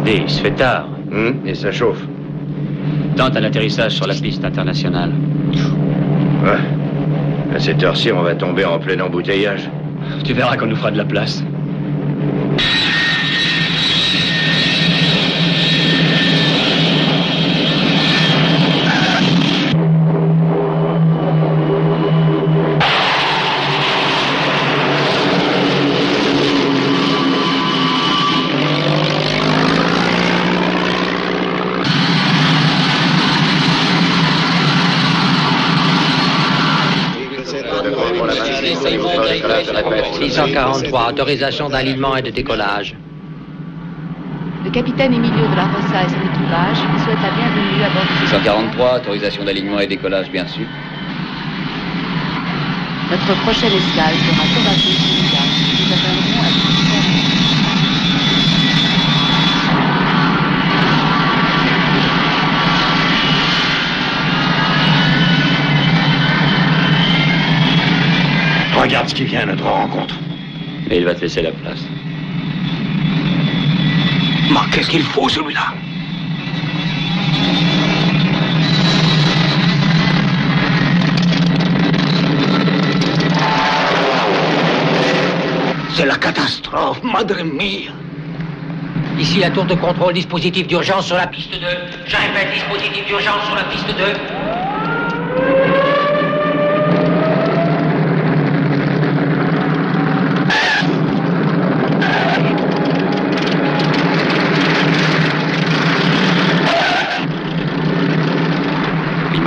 Regardez, il se fait tard. Et ça chauffe. Tente un atterrissage sur la piste internationale. Ouais. À cette heure-ci, on va tomber en plein embouteillage. Tu verras qu'on nous fera de la place. Autorisation d'alignement et de décollage. Le capitaine Emilio de la Rosa et son équipage souhaitent la bienvenue à bord de 643, autorisation d'alignement et décollage bien sûr. Notre prochaine escale sera Tobago, Sénégal. Nous atteindrons à 10 Regarde ce qui vient à notre rencontre. Et il va te laisser la place. Mais qu'est-ce qu'il faut, celui-là? C'est la catastrophe, madre mia. Ici la tour de contrôle, dispositif d'urgence sur la piste 2. Je répète, dispositif d'urgence sur la piste 2.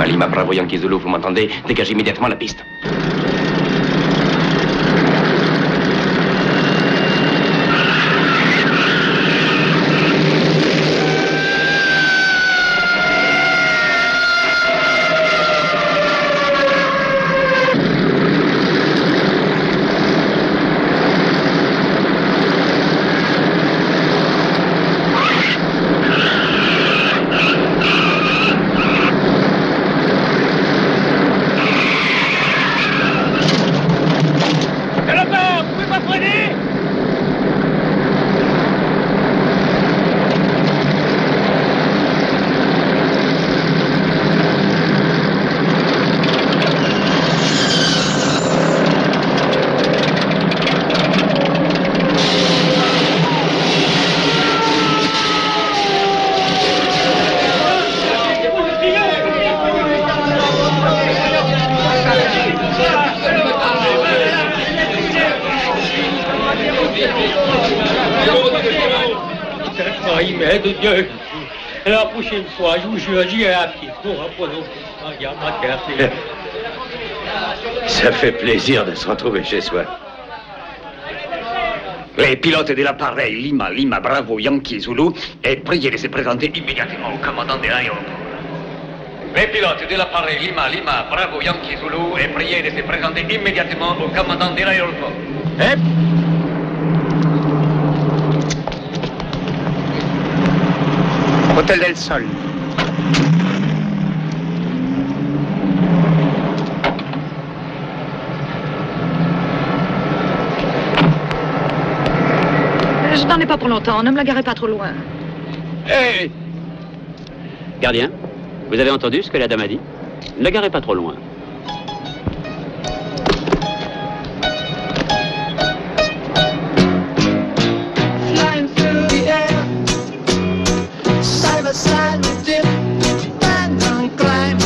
Lima, Bravo, Yankee Zulu, vous m'entendez? Dégagez immédiatement la piste. de Dieu. Et la prochaine fois, je vous jure, j'irai à pied pour reprendre ma terre. Ça fait plaisir de se retrouver chez soi. Les pilotes de l'appareil Lima, Lima, Bravo, Yankee, Zulu est prié de se présenter immédiatement au commandant de l'aéroport. Les pilotes de l'appareil Lima, Lima, Bravo, Yankee, Zulu est prié de se présenter immédiatement au commandant de l'aéroport. Hôtel del Sol. Je n'en ai pas pour longtemps, ne me la garez pas trop loin. Hey! Gardien, vous avez entendu ce que la dame a dit? Ne la garez pas trop loin. Flying through the air, side by side we dip and climb.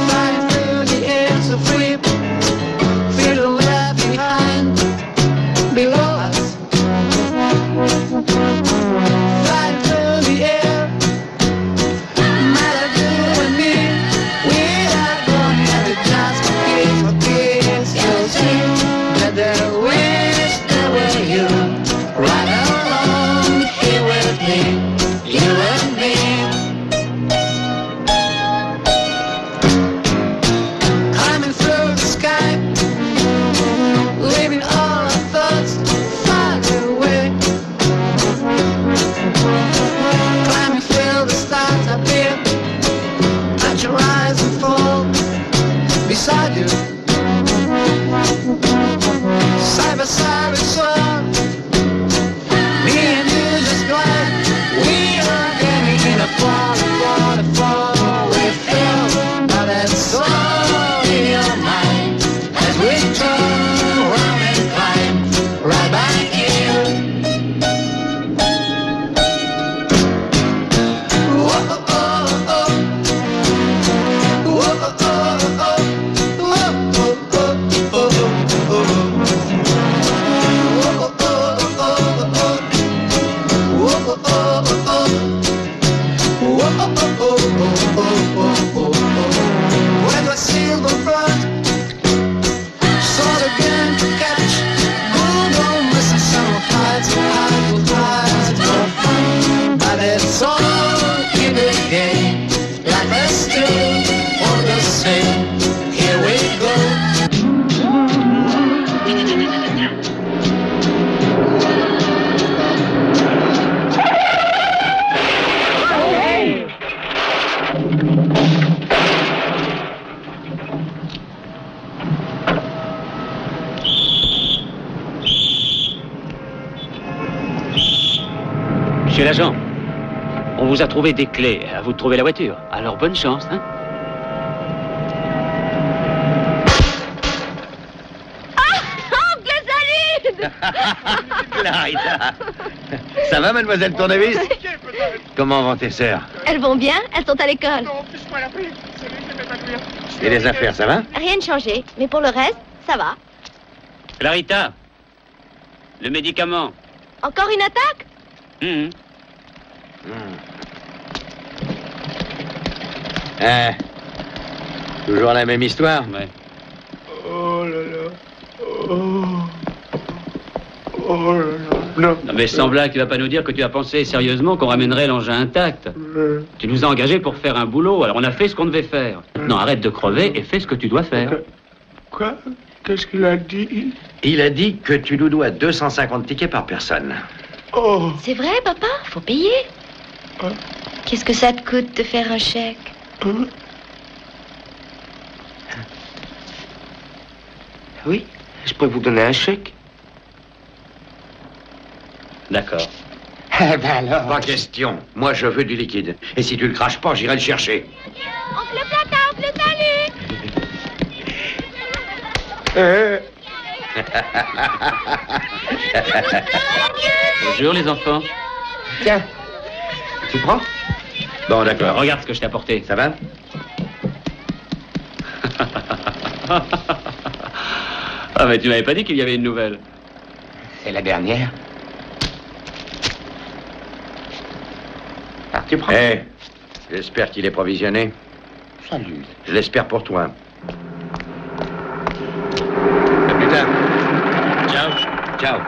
Flying through the air so free, feel the left behind, below us. Flying through the air, matter you and me, we are going at it just for kiss. You'll see that there is never you, right along here with me, you and me. Climbing through the sky, leaving all our thoughts far away. Climbing through the stars up here, let your rise and fall beside you. Side by Monsieur l'agent, on vous a trouvé des clés. À vous de trouver la voiture. Alors bonne chance, hein? Clarita. Ça va, mademoiselle Tournevis? Comment vont tes sœurs? Elles vont bien, elles sont à l'école. Et les affaires, ça va? Rien de changé, mais pour le reste, ça va. Clarita, le médicament. Encore une attaque? Toujours la même histoire? Ouais. Oh là là. Oh là là. Non. Non mais Semblac, tu vas pas nous dire que tu as pensé sérieusement qu'on ramènerait l'engin intact. Tu nous as engagés pour faire un boulot, alors on a fait ce qu'on devait faire. Non, arrête de crever et fais ce que tu dois faire. Quoi? Qu'est-ce qu'il a dit? Il a dit que tu nous dois 250 tickets par personne. Oh. C'est vrai, papa? Faut payer. Qu'est-ce que ça te coûte de faire un chèque? Oui, je peux vous donner un chèque. D'accord. Eh ben alors. Pas question. Moi, je veux du liquide. Et si tu le craches pas, j'irai le chercher. Oncle Platin, oncle Salut! Bonjour les enfants. Tiens, tu prends? Bon, d'accord. Regarde ce que je t'ai apporté. Ça va? Ah mais tu m'avais pas dit qu'il y avait une nouvelle. C'est la dernière. Ah, tu prends? Eh, j'espère qu'il est provisionné. Salut. Je l'espère pour toi. À plus tard. Ciao. Ciao.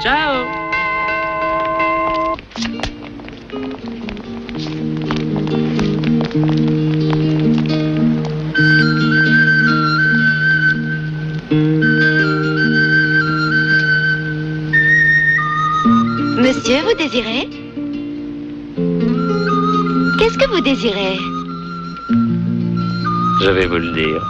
Ciao. Monsieur, vous désirez? Qu'est-ce que vous désirez? Je vais vous le dire.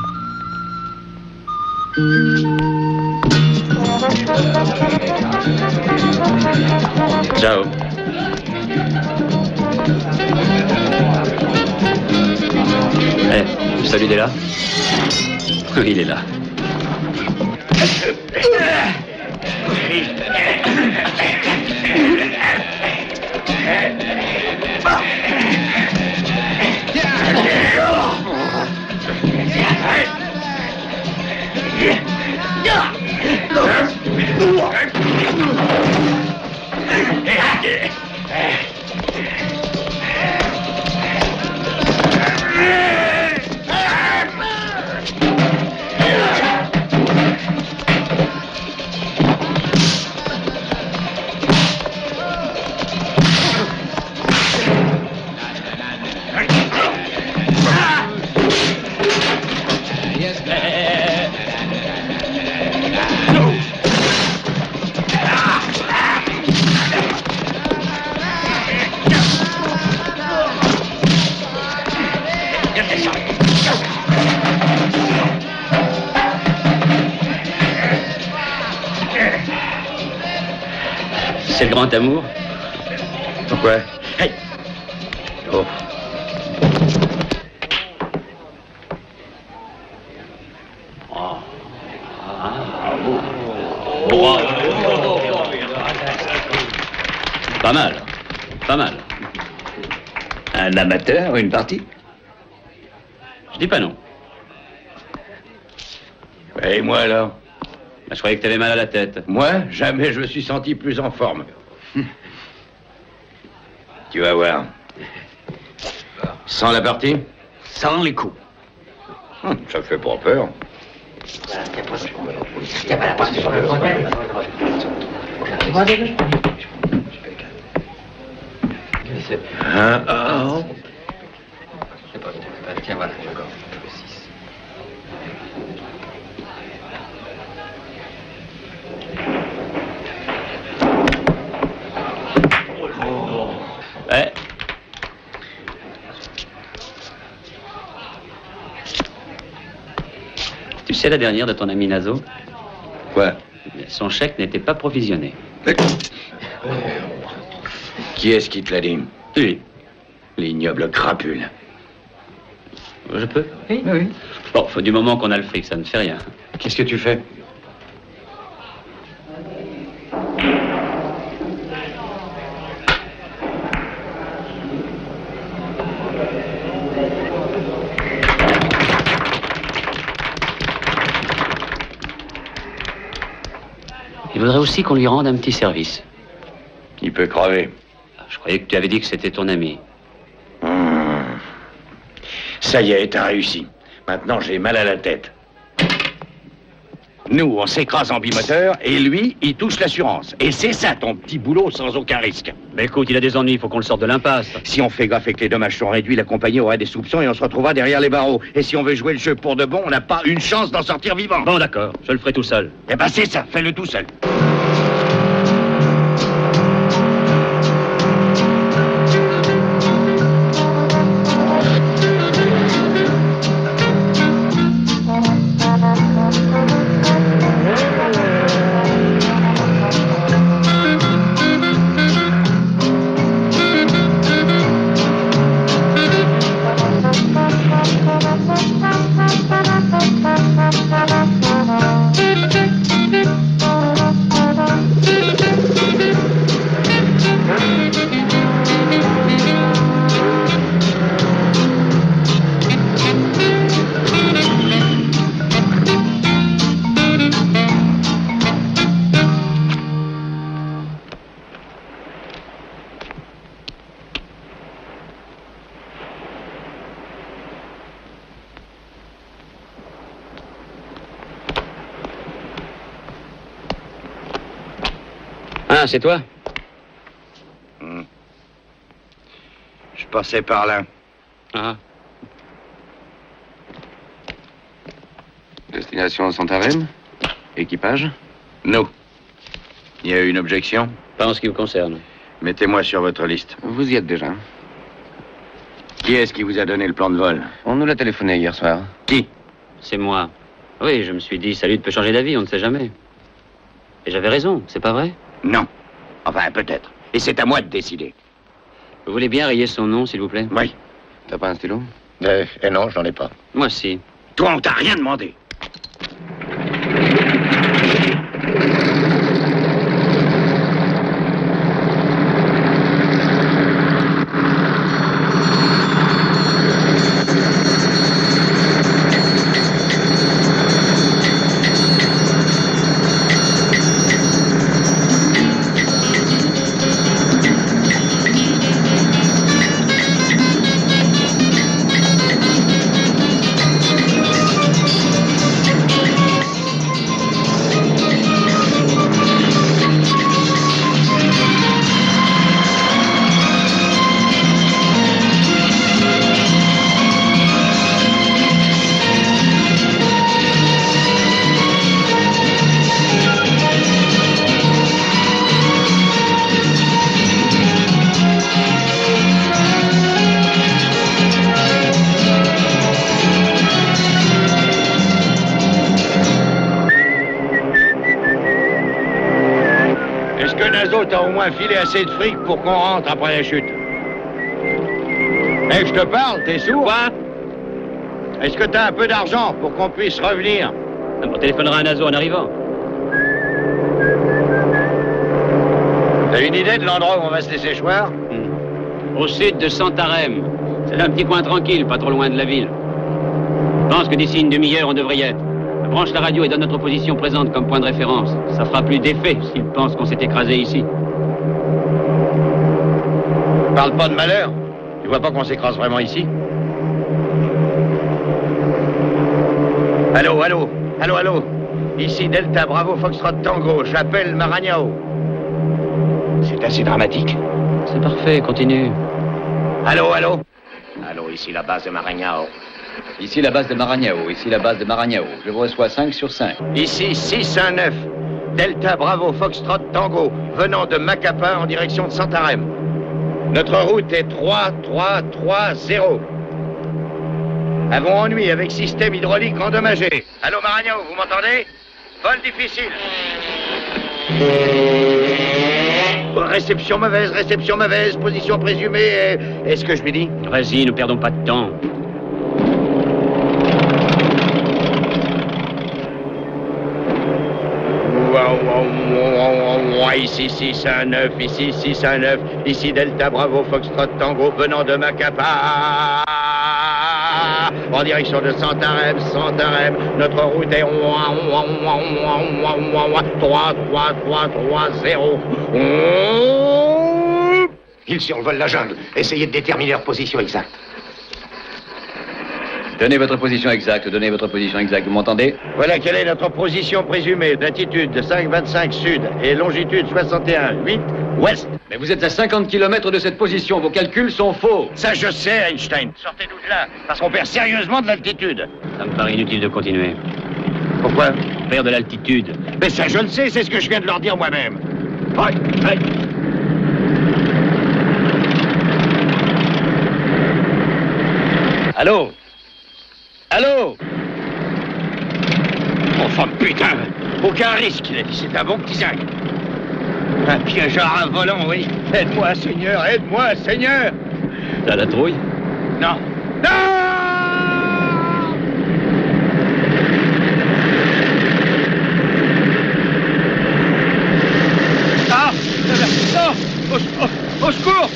Ciao. Eh, salut, il est là? Oui, il est là. C'est le grand amour. Pourquoi? Hey. Oh. Pas mal. Pas mal. Un amateur, une partie? Je dis pas non. Et moi alors? Bah, je croyais que t'avais mal à la tête. Moi, jamais je me suis senti plus en forme. Tu vas voir. Sans la partie? Sans les coups. Ça fait pas peur. c'est... Tiens, voilà, d'accord. Le 6. Ouais. Tu sais la dernière de ton ami Nazo? Quoi? Son chèque n'était pas provisionné. Qui est-ce qui te l'a dit? Oui. L'ignoble crapule. Je peux? Oui, oui. Bon, faut du moment qu'on a le fric, ça ne fait rien. Qu'est-ce que tu fais? Il voudrait aussi qu'on lui rende un petit service. Il peut crever. Je croyais que tu avais dit que c'était ton ami. Ça y est, t'as réussi. Maintenant, j'ai mal à la tête. Nous, on s'écrase en bimoteur, et lui, il touche l'assurance. Et c'est ça, ton petit boulot, sans aucun risque. Mais écoute, il a des ennuis, il faut qu'on le sorte de l'impasse. Si on fait gaffe et que les dommages sont réduits, la compagnie aura des soupçons et on se retrouvera derrière les barreaux. Et si on veut jouer le jeu pour de bon, on n'a pas une chance d'en sortir vivant. Bon, d'accord, je le ferai tout seul. Eh ben, c'est ça, fais-le tout seul. Ah, c'est toi? Je passais par là. Ah. Destination Santarém? Équipage? Nous. Il y a eu une objection? Pas en ce qui vous concerne. Mettez-moi sur votre liste. Vous y êtes déjà. Qui est-ce qui vous a donné le plan de vol? On nous l'a téléphoné hier soir. Qui? C'est moi. Oui, je me suis dit, salut, peut changer d'avis, on ne sait jamais. Et j'avais raison, c'est pas vrai? Non. Enfin, peut-être. Et c'est à moi de décider. Vous voulez bien rayer son nom, s'il vous plaît? Oui. T'as pas un stylo? Non, j'en ai pas. Moi, si. Toi, on t'a rien demandé. T'as au moins filé assez de fric pour qu'on rentre après la chute. Eh, je te parle, t'es sourd? Quoi? Est-ce que t'as un peu d'argent pour qu'on puisse revenir? On téléphonera à Nazo en arrivant. T'as une idée de l'endroit où on va se laisser choir? Au sud de Santarém. C'est un petit coin tranquille, pas trop loin de la ville. Je pense que d'ici une demi-heure, on devrait y être. Branche la radio et donne notre position présente comme point de référence. Ça fera plus d'effet s'ils pensent qu'on s'est écrasé ici. Parle pas de malheur. Tu vois pas qu'on s'écrase vraiment ici? Allô, allô, allô, allô. Ici Delta Bravo Foxtrot Tango. J'appelle Maragnao. C'est assez dramatique. C'est parfait, continue. Allô, allô? Allô, ici la base de Maragnao. Ici la base de Maragnao, ici la base de Maragnao. Je vous reçois 5 sur 5. Ici 619. Delta Bravo Foxtrot Tango, venant de Macapin en direction de Santarém. Notre route est 3330. Avons ennui avec système hydraulique endommagé. Allô Maragnao, vous m'entendez? Vol difficile. Réception mauvaise, position présumée. Est-ce que je lui dis? Vas-y, ne perdons pas de temps. Ici 619, ici 619, ici Delta Bravo Foxtrot Tango venant de Macapá. En direction de Santarém. Notre route est 3330. Ils survolent la jungle. Essayez de déterminer leur position exacte. Donnez votre position exacte, vous m'entendez? Voilà quelle est notre position présumée. Latitude 525 sud et longitude 61,8 ouest. Mais vous êtes à 50 km de cette position, vos calculs sont faux. Ça je sais, Einstein. Sortez-nous de là, parce qu'on perd sérieusement de l'altitude. Ça me paraît inutile de continuer. Pourquoi? On perd de l'altitude. Mais ça je le sais, c'est ce que je viens de leur dire moi-même. Aïe. Allô? Enfin, putain! Aucun risque, il a dit, c'est un bon petit zinc. Un piégeur à volant, oui. Aide-moi, Seigneur! T'as la trouille? Non! Ah! Au secours!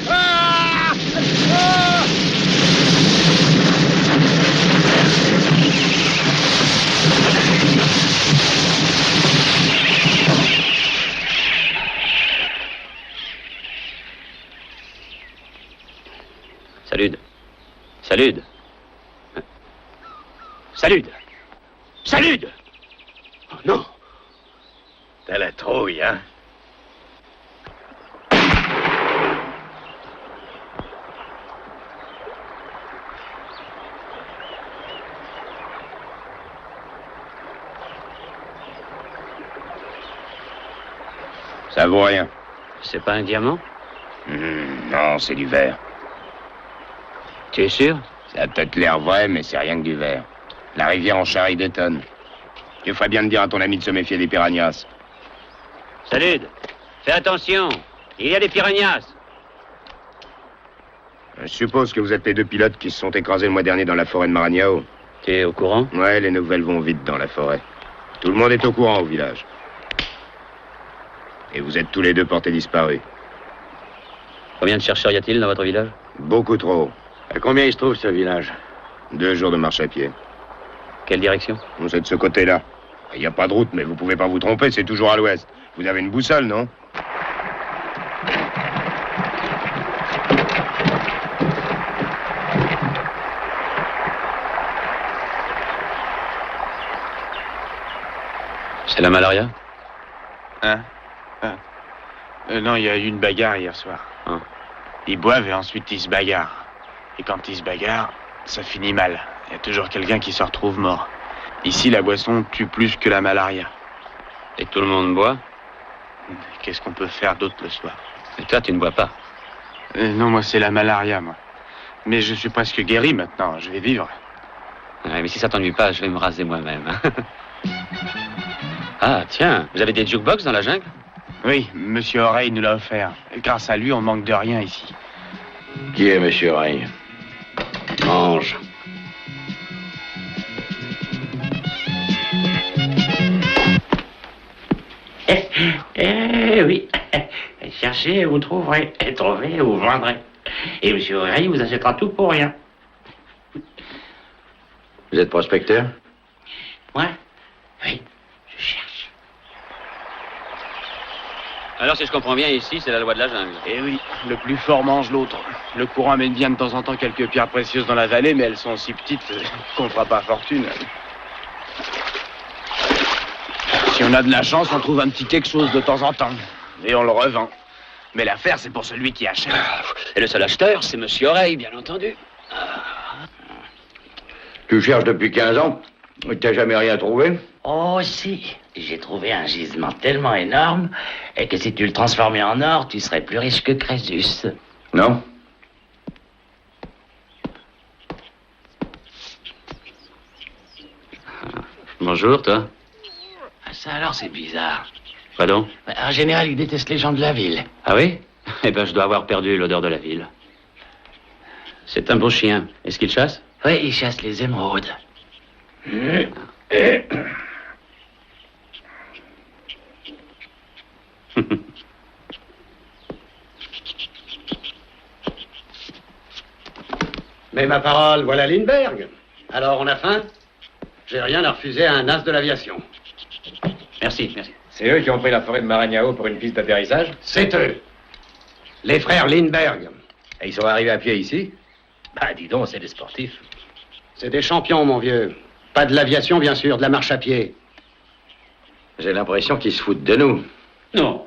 Salut! Oh non! T'as la trouille, hein? Ça vaut rien. C'est pas un diamant? Non, c'est du verre. Tu es sûr? Ça a peut-être l'air vrai, mais c'est rien que du verre. La rivière en charrie des tonnes. Tu ferais bien de dire à ton ami de se méfier des piranhas. Salut! Fais attention! Il y a des piranhas! Je suppose que vous êtes les deux pilotes qui se sont écrasés le mois dernier dans la forêt de Maragnao. Tu es au courant? Ouais, les nouvelles vont vite dans la forêt. Tout le monde est au courant au village. Et vous êtes tous les deux portés disparus. Combien de chercheurs y a-t-il dans votre village? Beaucoup trop. À combien il se trouve, ce village? 2 jours de marche à pied. Quelle direction? Vous êtes de ce côté-là. Il n'y a pas de route, mais vous pouvez pas vous tromper, c'est toujours à l'ouest. Vous avez une boussole, non? C'est la malaria? Non, il y a eu une bagarre hier soir. Ah. Ils boivent et ensuite ils se bagarrent. Et quand ils se bagarrent, ça finit mal. Il y a toujours quelqu'un qui se retrouve mort. Ici, la boisson tue plus que la malaria. Et tout le monde boit? Qu'est-ce qu'on peut faire d'autre le soir? Et toi, tu ne bois pas? Non, moi, c'est la malaria, moi. Mais je suis presque guéri maintenant, je vais vivre. Ouais, mais si ça t'ennuie pas, je vais me raser moi-même. Ah, tiens, vous avez des jukebox dans la jungle? Oui, Monsieur Oreille nous l'a offert. Et grâce à lui, on manque de rien ici. Qui est Monsieur Oreille? Mange. Eh oui, cherchez, vous trouverez, et trouvez, vous vendrez. Et Monsieur Oreille vous achètera tout pour rien. Vous êtes prospecteur? Moi? Oui, je cherche. Alors, si je comprends bien, ici, c'est la loi de la jungle. Eh oui, le plus fort mange l'autre. Le courant amène bien de temps en temps quelques pierres précieuses dans la vallée, mais elles sont si petites qu'on ne fera pas fortune. Si on a de la chance, on trouve un petit quelque chose de temps en temps. Et on le revend. Mais l'affaire, c'est pour celui qui achète. Et le seul acheteur, c'est Monsieur Oreille, bien entendu. Tu cherches depuis 15 ans. T'as jamais rien trouvé? Oh, si. J'ai trouvé un gisement tellement énorme et que si tu le transformais en or, tu serais plus riche que Crésus. Non? Bonjour, toi. Ça alors, c'est bizarre. Quoi donc? En général, il déteste les gens de la ville. Ah oui? Eh ben, je dois avoir perdu l'odeur de la ville. C'est un beau chien. Est-ce qu'il chasse? Oui, il chasse les émeraudes. Mais ma parole, voilà Lindbergh. Alors, on a faim? J'ai rien à refuser à un as de l'aviation. Merci, merci. C'est eux qui ont pris la forêt de Maragnao pour une piste d'atterrissage? C'est eux. Les frères Lindbergh. Et ils sont arrivés à pied ici? Bah, dis donc, c'est des sportifs. C'est des champions, mon vieux. Pas de l'aviation, bien sûr, de la marche à pied. J'ai l'impression qu'ils se foutent de nous. Non.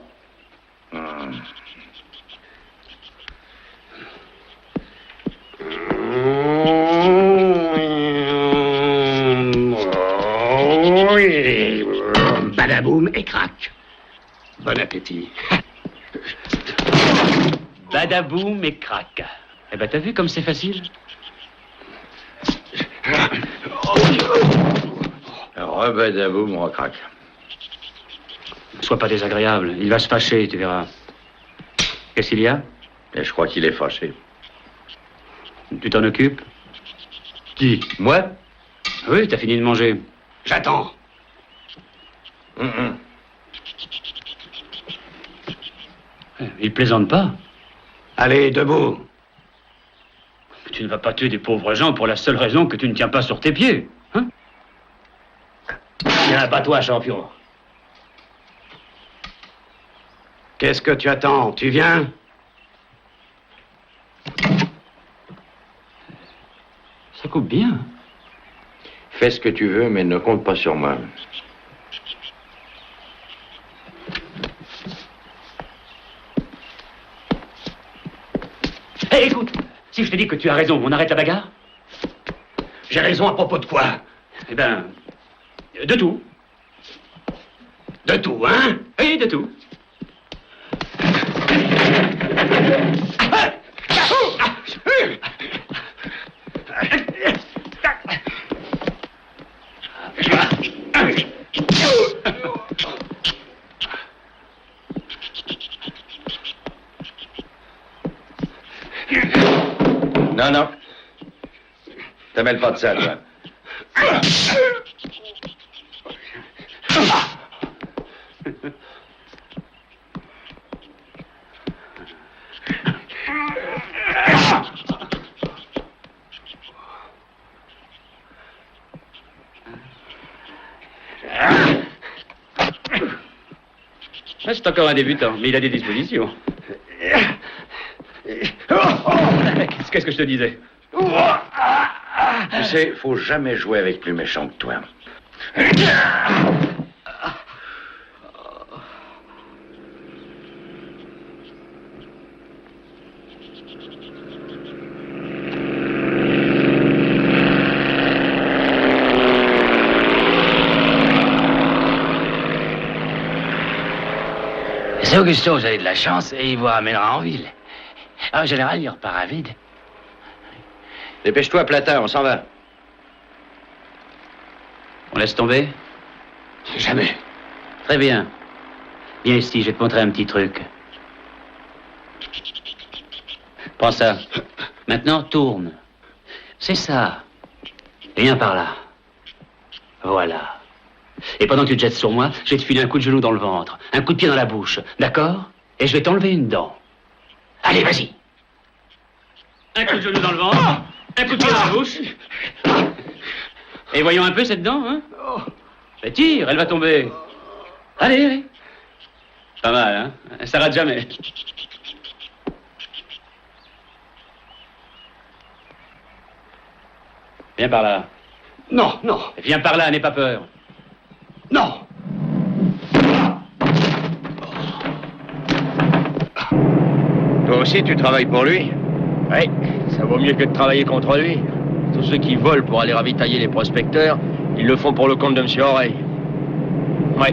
Badaboum et crac. Bon appétit. Badaboum et crac. Eh ben, t'as vu comme c'est facile? Rebadaboum, recrac. Sois pas désagréable. Il va se fâcher, tu verras. Qu'est-ce qu'il y a? Et je crois qu'il est fâché. Tu t'en occupes? Qui? Moi? Oui, t'as fini de manger. J'attends. Il plaisante pas. Allez, debout. Tu ne vas pas tuer des pauvres gens pour la seule raison que tu ne tiens pas sur tes pieds. Hein? Tiens, pas toi, champion. Qu'est-ce que tu attends? Tu viens? Ça coupe bien. Fais ce que tu veux, mais ne compte pas sur moi. Hé, écoute, si je te dis que tu as raison, on arrête la bagarre? J'ai raison à propos de quoi? Eh ben, de tout. De tout, hein? Oui, de tout. Non, non. Te mêle pas de ça, toi. C'est encore un débutant, mais il a des dispositions. Qu'est-ce que je te disais? Tu sais, faut jamais jouer avec plus méchant que toi. C'est Augusto, vous avez de la chance et il vous ramènera en ville. En général, il repart à vide. Dépêche-toi, Platin, on s'en va. On laisse tomber? Jamais. Très bien. Viens ici, je vais te montrer un petit truc. Prends ça. Maintenant, tourne. C'est ça. Viens par là. Voilà. Et pendant que tu te jettes sur moi, je vais te filer un coup de genou dans le ventre, un coup de pied dans la bouche, d'accord? Et je vais t'enlever une dent. Allez, vas-y. Un coup de genou dans le ventre, un coup de pied dans la bouche. Et voyons un peu cette dent, hein? Mais tire, elle va tomber. Allez, allez. Pas mal, hein? Ça rate jamais. Viens par là. Non, non. Viens par là, n'aie pas peur. Non. aussi, tu travailles pour lui? Oui, ça vaut mieux que de travailler contre lui. Tous ceux qui volent pour aller ravitailler les prospecteurs, ils le font pour le compte de M. Oreille. Ouais,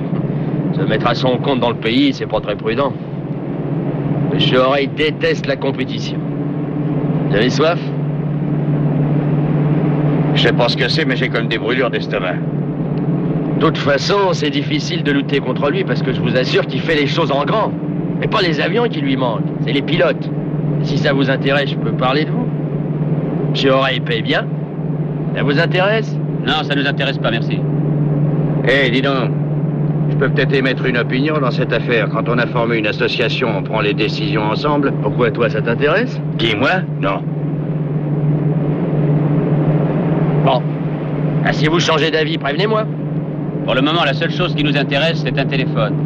se mettre à son compte dans le pays, c'est pas très prudent. M. Oreille déteste la compétition. Vous avez soif? Je sais pas ce que c'est, mais j'ai comme des brûlures d'estomac. De toute façon, c'est difficile de lutter contre lui parce que je vous assure qu'il fait les choses en grand. Mais pas les avions qui lui manquent, c'est les pilotes. Si ça vous intéresse, je peux parler de vous. M. Oreille paye bien. Ça vous intéresse? Non, ça nous intéresse pas, merci. Eh, dis donc, je peux peut-être émettre une opinion dans cette affaire. Quand on a formé une association, on prend les décisions ensemble. Pourquoi, toi, ça t'intéresse? Qui, moi? Non. Bon. Ah, si vous changez d'avis, prévenez-moi. Pour le moment, la seule chose qui nous intéresse, c'est un téléphone.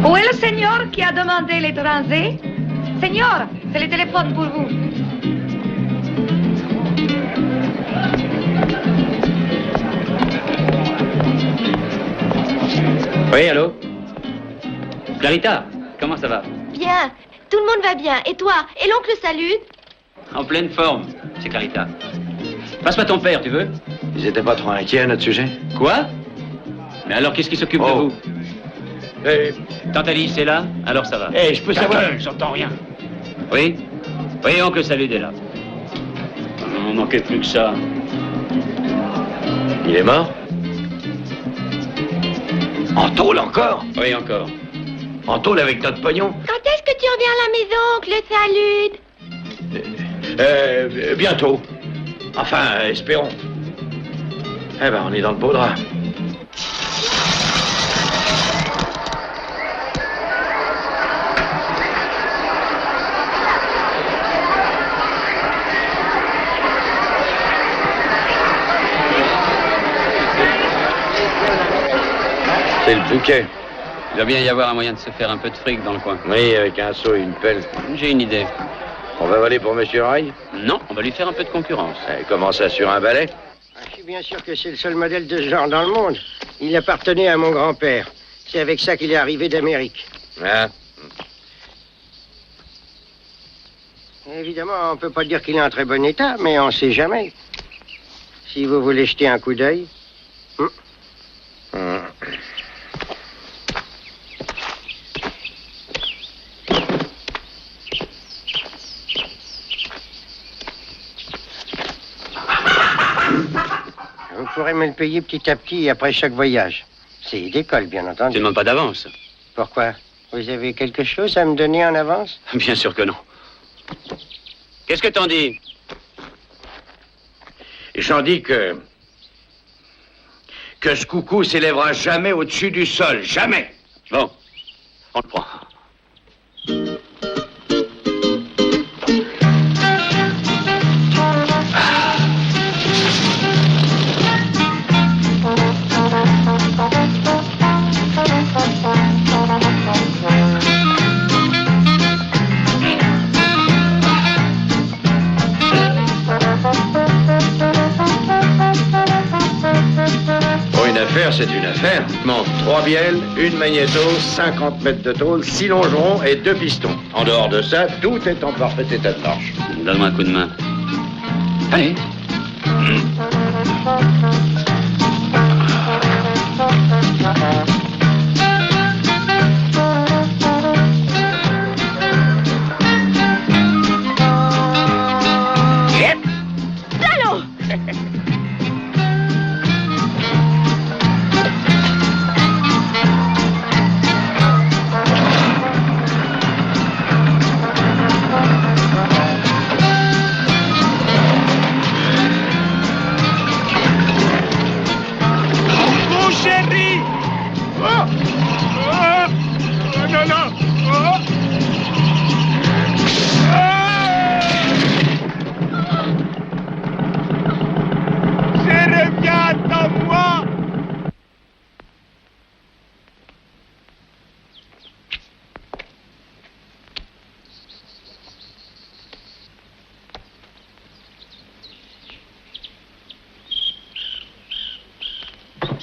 Où est le seigneur qui a demandé l'étranger? Seigneur, c'est le téléphone pour vous. Oui, allô? Clarita, comment ça va? Bien. Tout le monde va bien. Et toi? Et l'oncle Salud? En pleine forme, c'est Clarita. Passe-moi ton père, tu veux? Ils étaient pas trop inquiets à notre sujet? Quoi? Mais alors, qu'est-ce qui s'occupe de vous? Tante Alice est là? Alors ça va. Je peux savoir... J'entends rien. Oui? Oui, oncle Salud est là. On manquait plus que ça. Il est mort? En tôle encore? Oui, encore. En tôle avec notre pognon? Quand est-ce que tu reviens à la maison, oncle Salud? Bientôt. Enfin, espérons. Eh ben, on est dans le beau drap. C'est le bouquet. Il doit bien y avoir un moyen de se faire un peu de fric dans le coin. Oui, avec un seau et une pelle. J'ai une idée. On va voler pour Monsieur Oreille? Non, on va lui faire un peu de concurrence. Comment ça, sur un balai? Je suis bien sûr que c'est le seul modèle de ce genre dans le monde. Il appartenait à mon grand-père. C'est avec ça qu'il est arrivé d'Amérique. Ah. Évidemment, on peut pas dire qu'il est en très bon état, mais on sait jamais. Si vous voulez jeter un coup d'œil. Vous pourrez me le payer petit à petit après chaque voyage. C'est d'école, bien entendu. Tu ne demandes pas d'avance? Pourquoi? Vous avez quelque chose à me donner en avance? Bien sûr que non. Qu'est-ce que t'en dis? J'en dis que ce coucou s'élèvera jamais au-dessus du sol. Jamais. Bon, on le prend. C'est une affaire. Il manque 3 bielles, une magnéto, 50 mètres de tôle, 6 longerons et 2 pistons. En dehors de ça, tout est en parfait état de marche. Donne-moi un coup de main. Allez. Salaud!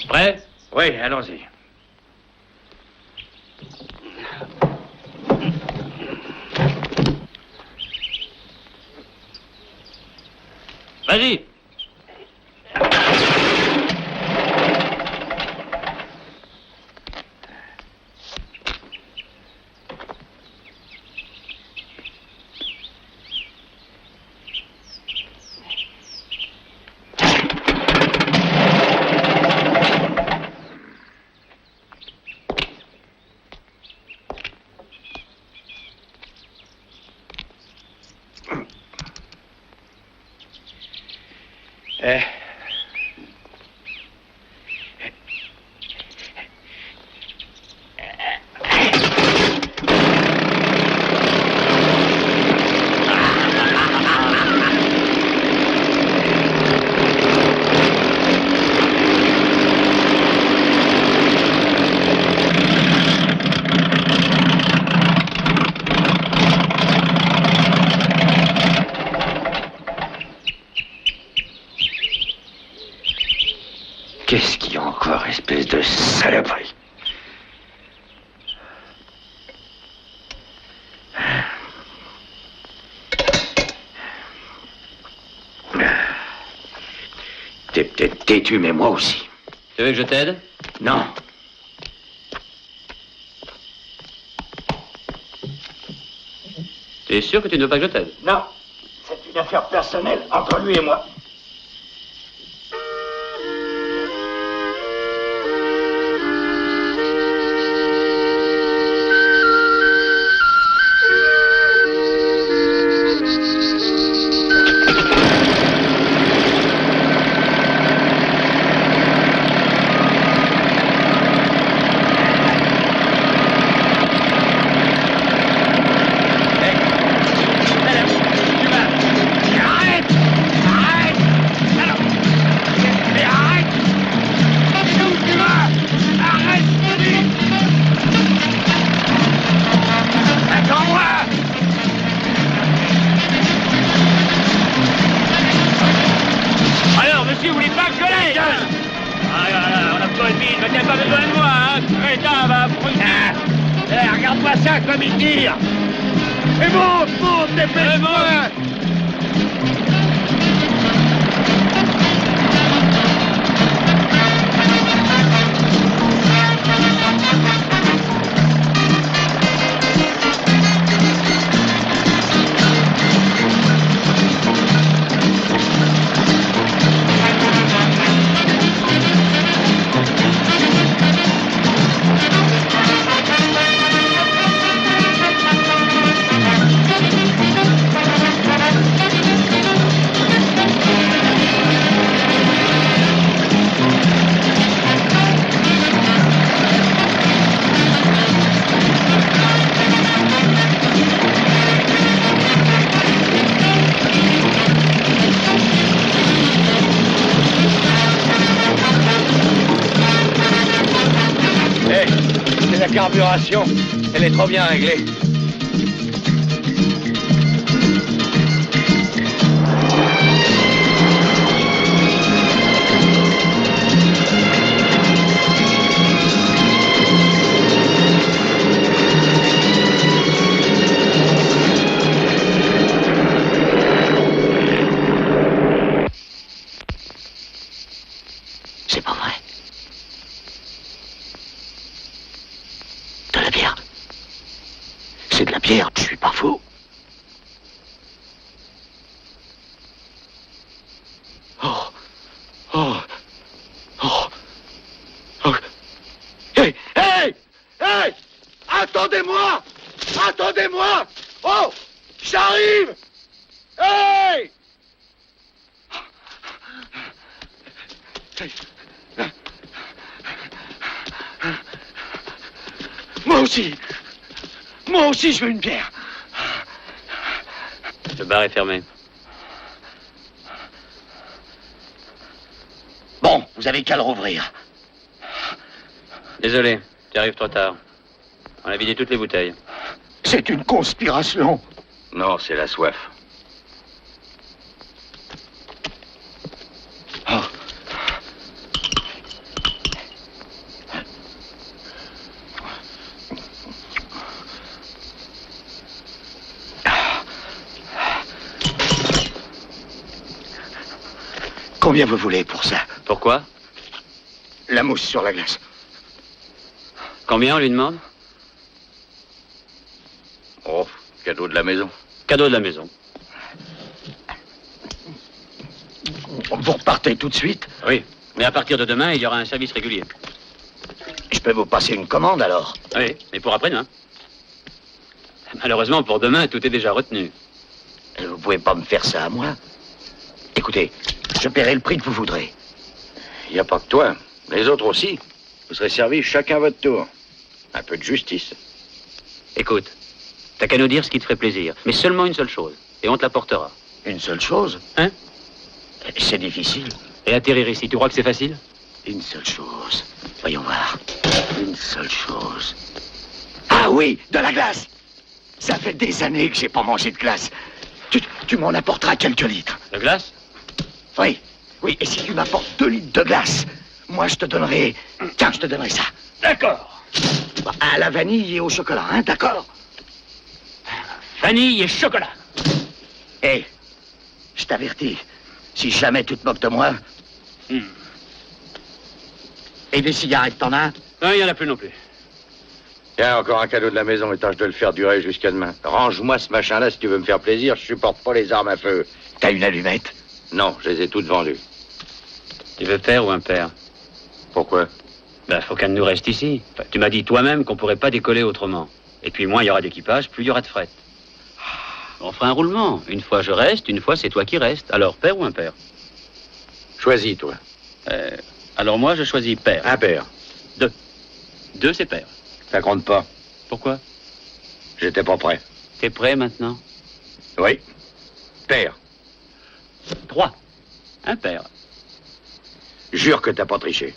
Prêt? Oui, allons-y. Vas-y. Qu'est-ce qu'il y a encore, espèce de saloperie? T'es peut-être têtu, mais moi aussi. Tu veux que je t'aide? Non. T'es sûr que tu ne veux pas que je t'aide? Non. C'est une affaire personnelle entre lui et moi. Regarde-moi ça comme il tire. Et monte, dépêche-toi. La carburation, elle est trop bien réglée. C'est pas vrai. De la bière. C'est de la bière, je suis pas fou. Oh. Oh. Oh. Oh. Hey. Hey. Hey. Attendez-moi. Attendez-moi. Oh. J'arrive. Hey. Moi aussi, je veux une bière. Le bar est fermé. Bon, vous avez qu'à le rouvrir. Désolé, tu arrives trop tard. On a vidé toutes les bouteilles. C'est une conspiration. Non, c'est la soif. Oh. Combien vous voulez pour ça? Pourquoi? La mousse sur la glace. Combien on lui demande? Oh, cadeau de la maison. Cadeau de la maison. Vous repartez tout de suite? Oui, mais à partir de demain, il y aura un service régulier. Je peux vous passer une commande, alors? Oui, mais pour après-demain. Malheureusement, pour demain, tout est déjà retenu. Vous pouvez pas me faire ça à moi? Écoutez, je paierai le prix que vous voudrez. Il n'y a pas que toi. Les autres aussi. Vous serez servis chacun à votre tour. Un peu de justice. Écoute, t'as qu'à nous dire ce qui te ferait plaisir. Mais seulement une seule chose. Et on te l'apportera. Une seule chose? Hein? C'est difficile. Et atterrir ici, tu crois que c'est facile? Une seule chose. Voyons voir. Une seule chose. Ah oui, de la glace! Ça fait des années que j'ai pas mangé de glace. Tu m'en apporteras quelques litres. De glace? Oui, oui, et si tu m'apportes 2 litres de glace, moi je te donnerai... Tiens, je te donnerai ça. D'accord. À la vanille et au chocolat, hein, d'accord? Vanille et chocolat. Hé, je t'avertis, si jamais tu te moques de moi... Et des cigarettes, t'en as? Non, il n'y en a plus non plus. Tiens, encore un cadeau de la maison et tâche de le faire durer jusqu'à demain. Range-moi ce machin-là si tu veux me faire plaisir, je supporte pas les armes à feu. T'as une allumette? Non, je les ai toutes vendues. Tu veux père ou impair? Pourquoi? Ben, faut qu'un de nous reste ici. Enfin, tu m'as dit toi-même qu'on pourrait pas décoller autrement. Et puis moins il y aura d'équipage, plus il y aura de fret. On fera un roulement. Une fois je reste, une fois c'est toi qui restes. Alors, père ou impair? Choisis, toi. Alors moi, je choisis père. Impair. 2. 2, c'est père. Ça compte pas. Pourquoi? J'étais pas prêt. T'es prêt maintenant? Oui. Père. 3. Impair. Jure que t'as pas triché.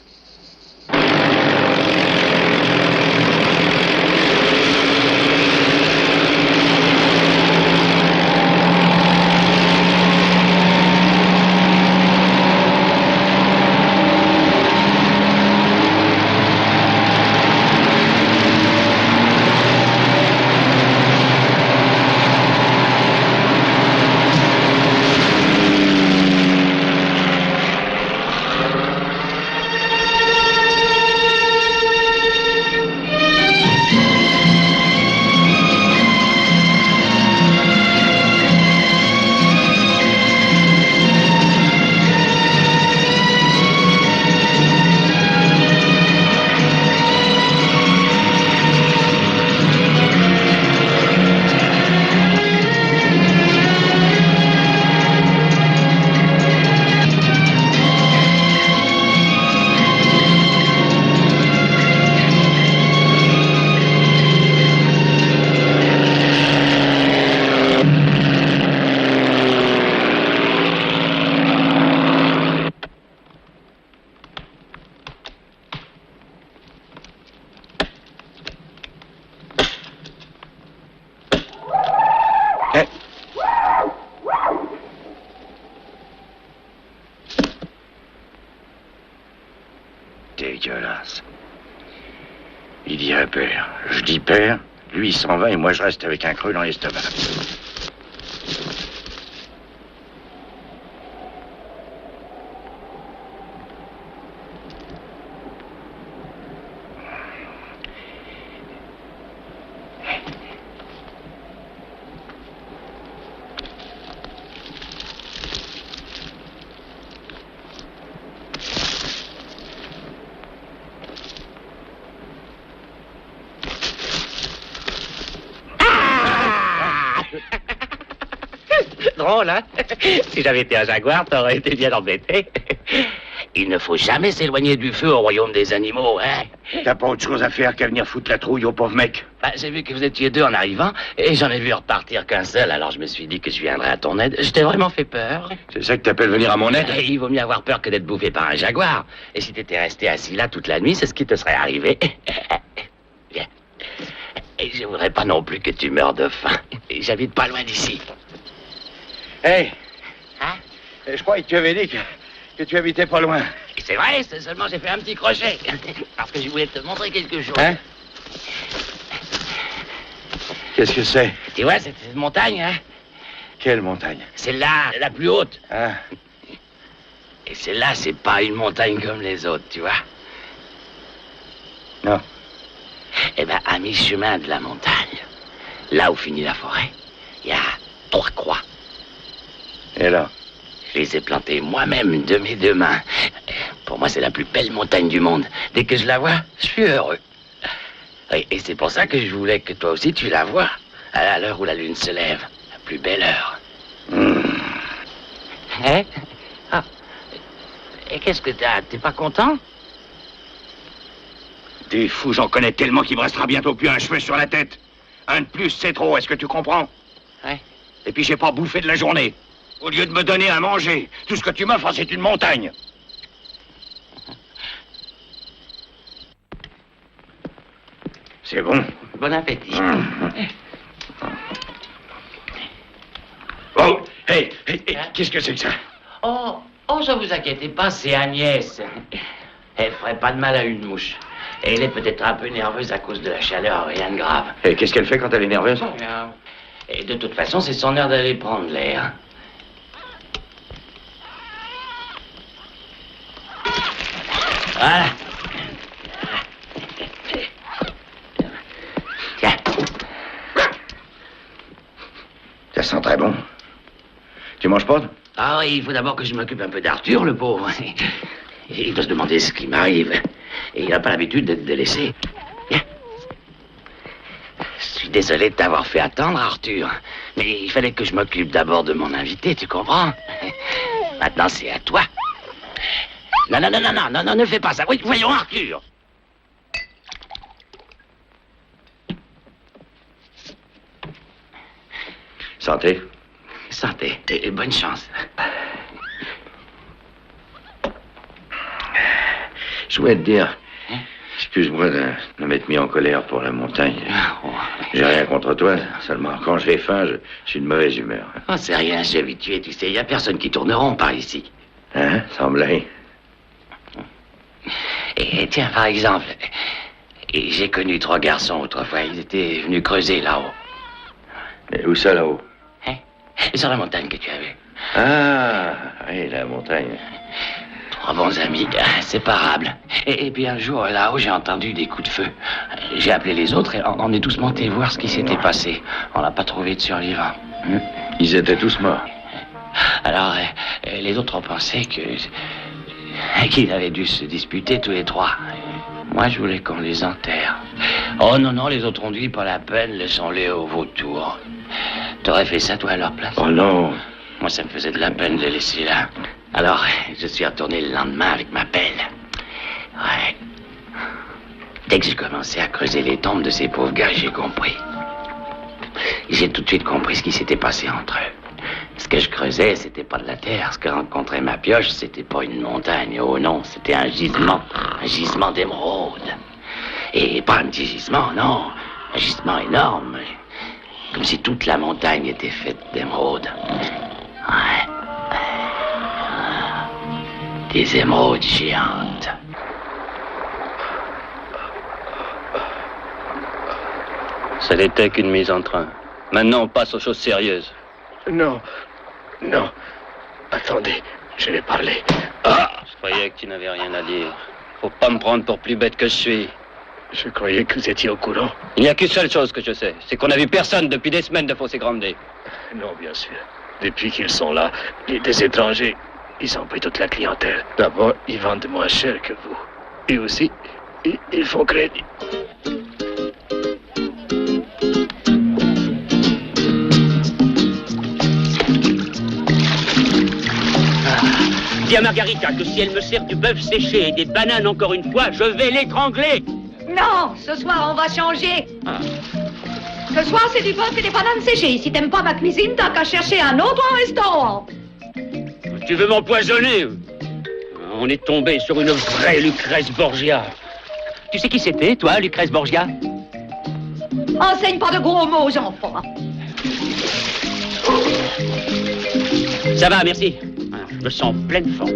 Dégueulasse. Il dirait père. Je dis père, lui il s'en va et moi je reste avec un creux dans l'estomac. Drôle, hein? Si j'avais été un jaguar, t'aurais été bien embêté. Il ne faut jamais s'éloigner du feu au royaume des animaux, hein? T'as pas autre chose à faire qu'à venir foutre la trouille au pauvre mec? Bah, j'ai vu que vous étiez 2 en arrivant, et j'en ai vu repartir qu'un seul, alors je me suis dit que je viendrais à ton aide. Je t'ai vraiment fait peur. C'est ça que t'appelles venir à mon aide? Et il vaut mieux avoir peur que d'être bouffé par un jaguar. Et si t'étais resté assis là toute la nuit, c'est ce qui te serait arrivé. Viens. Et je voudrais pas non plus que tu meurs de faim. Et j'habite pas loin d'ici. Hey! Hein? Je croyais que tu avais dit que tu habitais pas loin. C'est vrai, c'est seulement j'ai fait un petit crochet. Parce que je voulais te montrer quelque chose. Hein? Qu'est-ce que c'est? Tu vois, c'est une montagne, hein? Quelle montagne? Celle-là, la plus haute. Ah. Et celle-là, c'est pas une montagne comme les autres, tu vois. Non. Eh ben, à mi-chemin de la montagne, là où finit la forêt, il y a 3 croix. Et là? Je les ai plantées moi-même de mes 2 mains. Pour moi, c'est la plus belle montagne du monde. Dès que je la vois, je suis heureux. Et c'est pour ça que je voulais que toi aussi tu la vois, à l'heure où la lune se lève. La plus belle heure. Hein? Ah. Et qu'est-ce que t'as? T'es pas content? T'es fou, j'en connais tellement qu'il me restera bientôt plus un cheveu sur la tête. Un de plus, c'est trop, est-ce que tu comprends? Ouais. Et puis j'ai pas bouffé de la journée. Au lieu de me donner à manger, tout ce que tu m'offres, c'est une montagne. C'est bon. Bon appétit. Oh, hey, qu'est-ce que c'est que ça? Oh, ça vous inquiétez pas, c'est Agnès. Elle ferait pas de mal à une mouche. Elle est peut-être un peu nerveuse à cause de la chaleur, rien de grave. Et qu'est-ce qu'elle fait quand elle est nerveuse? Et de toute façon, c'est son heure d'aller prendre l'air. Voilà. Tiens. Ça sent très bon. Tu manges pas? Ah oui, il faut d'abord que je m'occupe un peu d'Arthur, le pauvre. Il doit se demander ce qui m'arrive. Et il n'a pas l'habitude d'être délaissé. Viens. Je suis désolé de t'avoir fait attendre, Arthur. Mais il fallait que je m'occupe d'abord de mon invité, tu comprends? Maintenant, c'est à toi. Non, ne fais pas ça. Oui, voyons, Arthur. Santé. Santé, et bonne chance. Je voulais te dire, excuse-moi de m'être mis en colère pour la montagne. J'ai rien contre toi, seulement quand j'ai faim, je suis de mauvaise humeur. Oh, c'est rien, je suis habitué, tu sais, il n'y a personne qui tourne rond par ici. Hein, semblait. Et tiens, par exemple, j'ai connu 3 garçons autrefois, ils étaient venus creuser là-haut. Mais où ça, là-haut? Hein? Sur la montagne que tu as vue. Ah, oui, la montagne. 3 bons amis, inséparables. Et puis un jour, là-haut, j'ai entendu des coups de feu. J'ai appelé les autres et on est tous montés voir ce qui s'était passé. On n'a pas trouvé de survivants. Ils étaient tous morts. Alors, les autres ont pensé qu'ils avaient dû se disputer tous les 3. Moi, je voulais qu'on les enterre. Oh non, les autres ont dit, pas la peine, laissons-les au vautour. T'aurais fait ça, toi, à leur place? Oh non. Moi, ça me faisait de la peine de les laisser là. Alors, je suis retourné le lendemain avec ma pelle. Ouais. Dès que j'ai commencé à creuser les tombes de ces pauvres gars, j'ai compris. J'ai tout de suite compris ce qui s'était passé entre eux. Ce que je creusais, c'était pas de la terre. Ce que rencontrait ma pioche, c'était pas une montagne. Oh non, c'était un gisement d'émeraude. Et pas un petit gisement, non. Un gisement énorme. Comme si toute la montagne était faite d'émeraude. Ouais. Des émeraudes géantes. Ça n'était qu'une mise en train. Maintenant, on passe aux choses sérieuses. Non. Attendez, je vais parler. Je croyais que tu n'avais rien à dire. Faut pas me prendre pour plus bête que je suis. Je croyais que vous étiez au courant. Il n'y a qu'une seule chose que je sais, c'est qu'on n'a vu personne depuis des semaines de Fossé Grande. Non, bien sûr. Depuis qu'ils sont là, des étrangers, ils ont pris toute la clientèle. D'abord, ils vendent moins cher que vous. Et aussi, ils font crédit. Dis à Margarita que si elle me sert du bœuf séché et des bananes encore une fois, je vais l'étrangler. Non, ce soir, on va changer. Ce soir, c'est du bœuf et des bananes séchées. Si t'aimes pas ma cuisine, t'as qu'à chercher un autre restaurant. Tu veux m'empoisonner? On est tombé sur une vraie Lucrèce Borgia. Tu sais qui c'était, toi, Lucrèce Borgia? Enseigne pas de gros mots aux enfants. Ça va, merci. Je me sens pleine forme.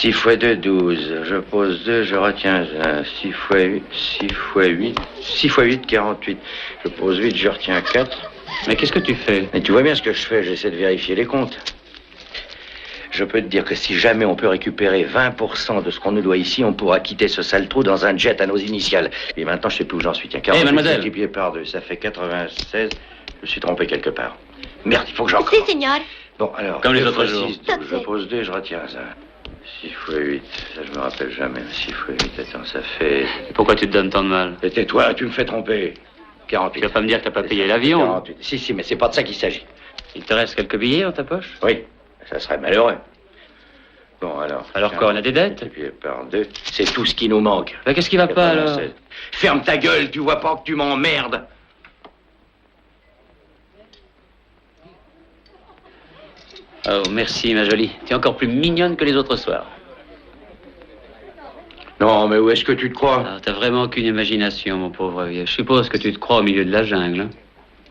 6 x 2, 12. Je pose 2, je retiens 1. 6 x 8, 6 x 8, 6 x 8, 48. Je pose 8, je retiens 4. Mais qu'est-ce que tu fais? Mais tu vois bien ce que je fais, j'essaie de vérifier les comptes. Je peux te dire que si jamais on peut récupérer 20% de ce qu'on nous doit ici, on pourra quitter ce sale trou dans un jet à nos initiales. Et maintenant, je sais plus où j'en suis. Tiens, 48 mademoiselle. multiplié par 2, ça fait 96. Je me suis trompé quelque part. Merde, il faut que j'en recommence. Si, signor. Bon, alors, comme les 2 autres fois jours. 6, 12, je pose 2, je retiens ça. 6 x 8, ça je me rappelle jamais. 6 x 8, attends, ça fait... Et pourquoi tu te donnes tant de mal? Et tais-toi, tu me fais tromper. 48. Tu vas pas me dire que t'as pas payé l'avion? 48. Si, mais c'est pas de ça qu'il s'agit. Il te reste quelques billets dans ta poche? Oui, ça serait malheureux. Bon, alors... Alors quoi, on a des dettes? Multiplié par 2, c'est tout ce qui nous manque. Ben, qu'est-ce qui va pas, alors? Ferme ta gueule, tu vois pas que tu m'emmerdes. Oh, merci, ma jolie. Tu es encore plus mignonne que les autres soirs. Non, mais où est-ce que tu te crois? Ah, t'as vraiment aucune imagination, mon pauvre vieux. Je suppose que tu te crois au milieu de la jungle, hein?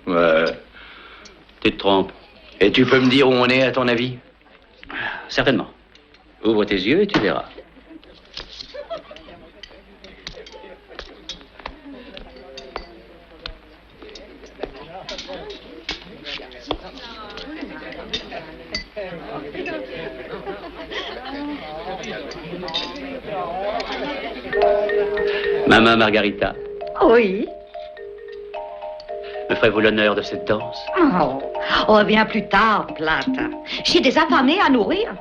Ouais. Tu te trompes. Et tu peux me dire où on est, à ton avis? Certainement. Ouvre tes yeux et tu verras. Maman Margarita, Oui. me ferez-vous l'honneur de cette danse? Oh, bien plus tard, Plata. J'ai des affamés à nourrir.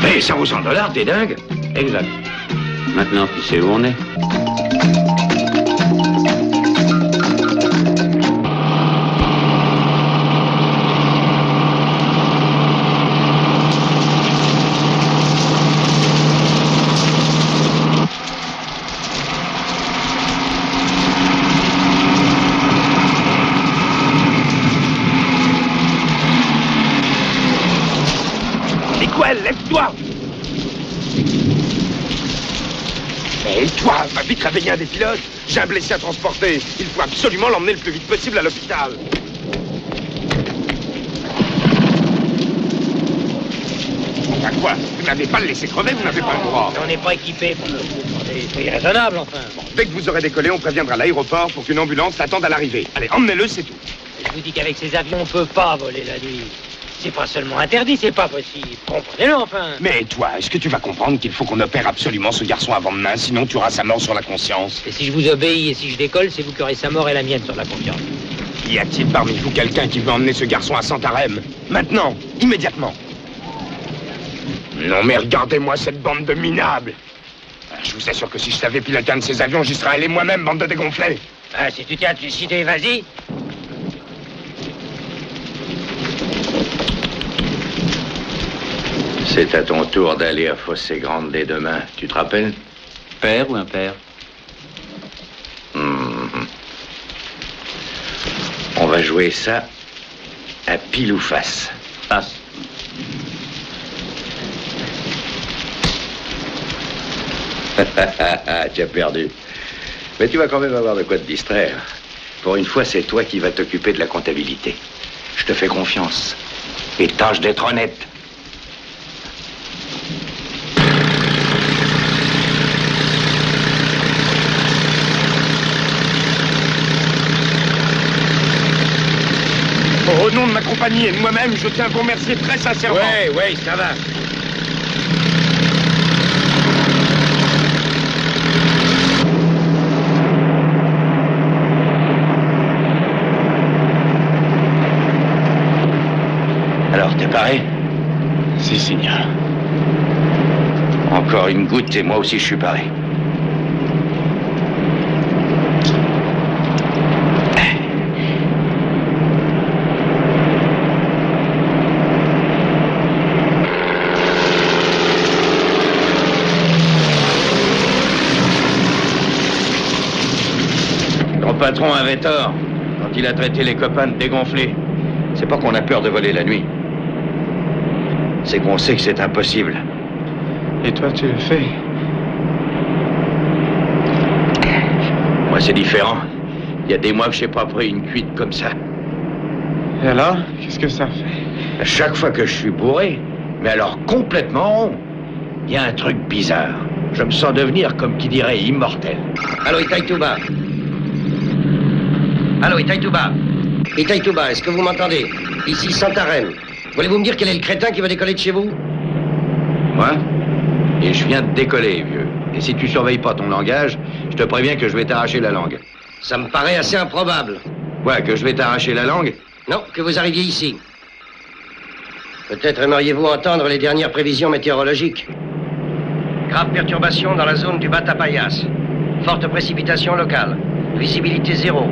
Mais ça vous $100, t'es dingue? Exact. Maintenant, tu sais où on est. Miguel, lève-toi! Et toi, va vite réveiller un des pilotes. J'ai un blessé à transporter. Il faut absolument l'emmener le plus vite possible à l'hôpital. Enfin quoi? Vous n'avez pas le laissé crever, vous n'avez pas le droit. On n'est pas équipé pour c'est raisonnable, enfin. Bon, dès que vous aurez décollé, on préviendra l'aéroport pour qu'une ambulance l'attende à l'arrivée. Allez, emmenez-le, c'est tout. Je vous dis qu'avec ces avions, on peut pas voler la nuit. C'est pas seulement interdit, c'est pas possible. Comprenez-le, enfin. Mais toi, est-ce que tu vas comprendre qu'il faut qu'on opère absolument ce garçon avant demain, sinon tu auras sa mort sur la conscience? Et si je vous obéis et si je décolle, c'est vous qui aurez sa mort et la mienne sur la conscience. Y a-t-il parmi vous quelqu'un qui veut emmener ce garçon à Santarém? Maintenant, immédiatement. Non mais regardez-moi cette bande de minables. Je vous assure que si je savais piloter un de ces avions, j'y serais allé moi-même, bande de dégonflés. Ah, si tu tiens à te suicider, vas-y. C'est à ton tour d'aller à Fossé Grande dès demain. Tu te rappelles? Père ou impair? On va jouer ça à pile ou face. Face. Tu as perdu. Mais tu vas quand même avoir de quoi te distraire. Pour une fois, c'est toi qui vas t'occuper de la comptabilité. Je te fais confiance. Et tâche d'être honnête. Au nom de ma compagnie et de moi-même, je tiens à vous remercier très sincèrement. Oui, ça va. Alors, t'es paré? Si, signor. Encore une goutte et moi aussi je suis paré. Ton patron avait tort quand il a traité les copains de dégonflés. C'est pas qu'on a peur de voler la nuit. C'est qu'on sait que c'est impossible. Et toi, tu le fais? Moi, c'est différent. Il y a des mois que j'ai pas pris une cuite comme ça. Et alors, qu'est-ce que ça fait? À chaque fois que je suis bourré, mais alors complètement rond, il y a un truc bizarre. Je me sens devenir, comme qui dirait, immortel. Allô, Itaïtouba. Allô, Itaïtouba. Itaïtouba, est-ce que vous m'entendez? Ici, Santarém. Voulez-vous me dire quel est le crétin qui va décoller de chez vous? Moi? Et je viens de décoller, vieux. Et si tu surveilles pas ton langage, je te préviens que je vais t'arracher la langue. Ça me paraît assez improbable. Ouais, que je vais t'arracher la langue? Non, que vous arriviez ici. Peut-être aimeriez-vous entendre les dernières prévisions météorologiques. Grave perturbation dans la zone du Batapayas. Forte précipitation locale. Visibilité zéro.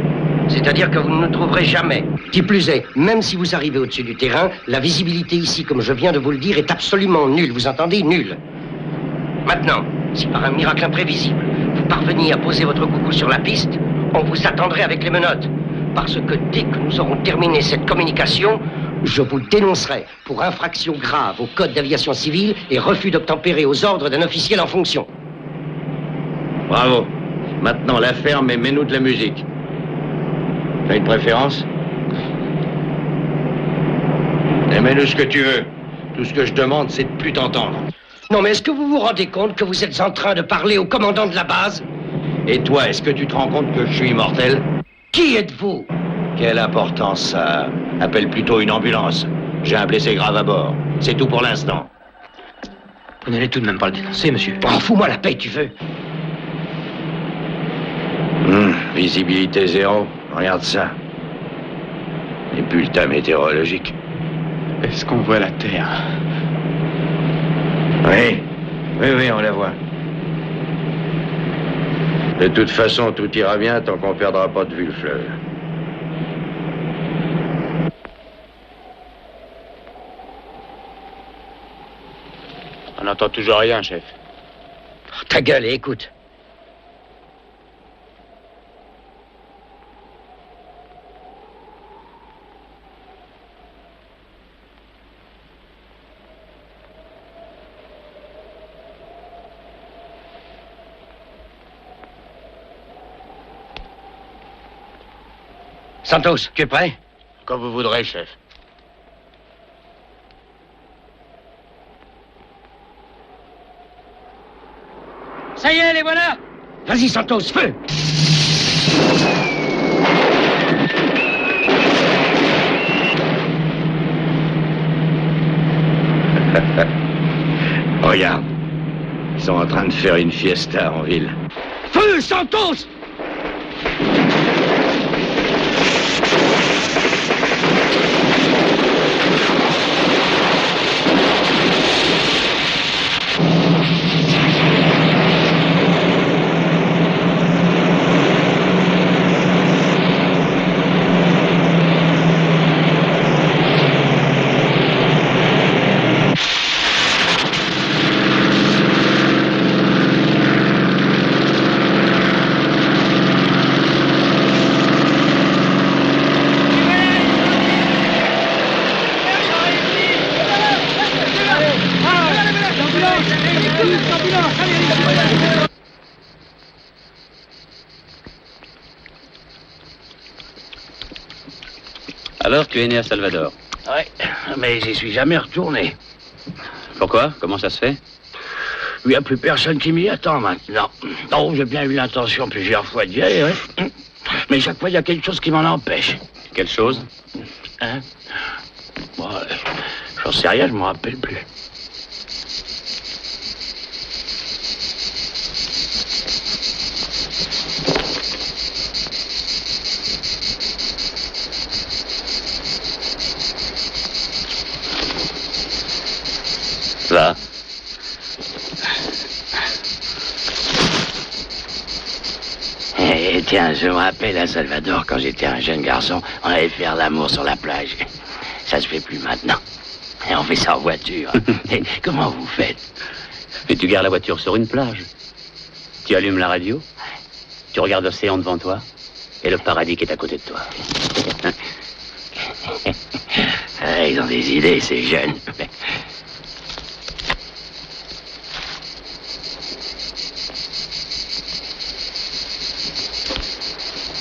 C'est-à-dire que vous ne nous trouverez jamais. Qui plus est, même si vous arrivez au-dessus du terrain, la visibilité ici, comme je viens de vous le dire, est absolument nulle. Vous entendez? Nulle. Maintenant, si par un miracle imprévisible, vous parveniez à poser votre coucou sur la piste, on vous attendrait avec les menottes. Parce que dès que nous aurons terminé cette communication, je vous dénoncerai pour infraction grave au code d'aviation civile et refus d'obtempérer aux ordres d'un officiel en fonction. Bravo. Maintenant, la ferme et mets-nous de la musique. T'as une préférence? Et mets-nous ce que tu veux. Tout ce que je demande, c'est de plus t'entendre. Non, mais est-ce que vous vous rendez compte que vous êtes en train de parler au commandant de la base? Et toi, est-ce que tu te rends compte que je suis immortel? Qui êtes-vous? Quelle importance ça a? Appelle plutôt une ambulance. J'ai un blessé grave à bord. C'est tout pour l'instant. Vous n'allez tout de même pas le dénoncer, monsieur. Oh, fous-moi la paix, tu veux. Visibilité zéro. Regarde ça. Les bulletins météorologiques. Est-ce qu'on voit la Terre? Oui, on la voit. De toute façon, tout ira bien tant qu'on perdra pas de vue le fleuve. On n'entend toujours rien, chef. Oh, ta gueule et écoute. Santos, tu es prêt? Quand vous voudrez, chef. Ça y est, les voilà! Vas-y, Santos, feu! Regarde. Ils sont en train de faire une fiesta en ville. Feu, Santos! Alors, tu es né à Salvador. Ouais, mais j'y suis jamais retourné. Pourquoi? Comment ça se fait? Il n'y a plus personne qui m'y attend maintenant. Non, j'ai bien eu l'intention plusieurs fois d'y aller, ouais. Mais chaque fois, il y a quelque chose qui m'en empêche. Quelle chose? Hein? Bon, j'en sais rien, je m'en rappelle plus. Va. Eh, tiens, je me rappelle à Salvador, quand j'étais un jeune garçon, on allait faire l'amour sur la plage. Ça se fait plus maintenant. Et on fait ça en voiture. Et comment vous faites? Et tu gares la voiture sur une plage. Tu allumes la radio. Tu regardes l'océan devant toi. Et le paradis qui est à côté de toi. Ah, ils ont des idées, ces jeunes.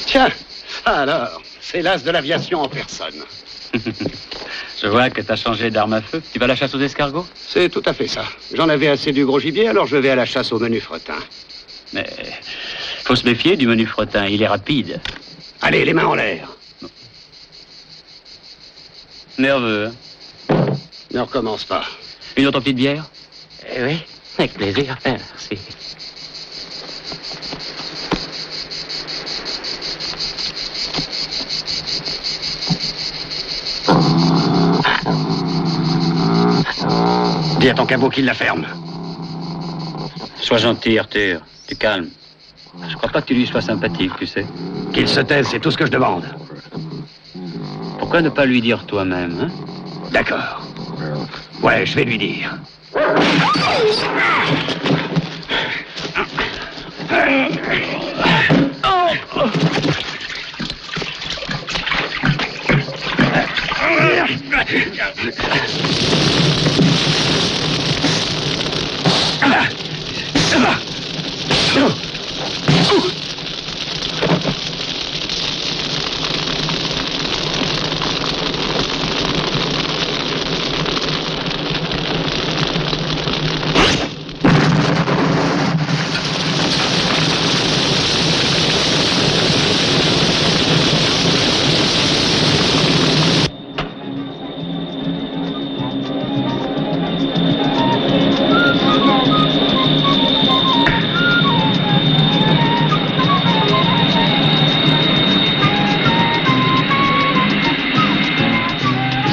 Tiens, alors, c'est l'as de l'aviation en personne. Je vois que t'as changé d'arme à feu. Tu vas à la chasse aux escargots? C'est tout à fait ça. J'en avais assez du gros gibier, alors je vais à la chasse au menu fretin. Mais faut se méfier du menu fretin, il est rapide. Allez, les mains en l'air. Nerveux, hein? Ne recommence pas. Une autre petite bière? Eh oui, avec plaisir. Merci. Dis à ton cabot qu'il la ferme. Sois gentil, Arthur. Tu calmes. Je crois pas que tu lui sois sympathique, tu sais. Qu'il se taise, c'est tout ce que je demande. Pourquoi ne pas lui dire toi-même, hein? D'accord. Ouais, je vais lui dire.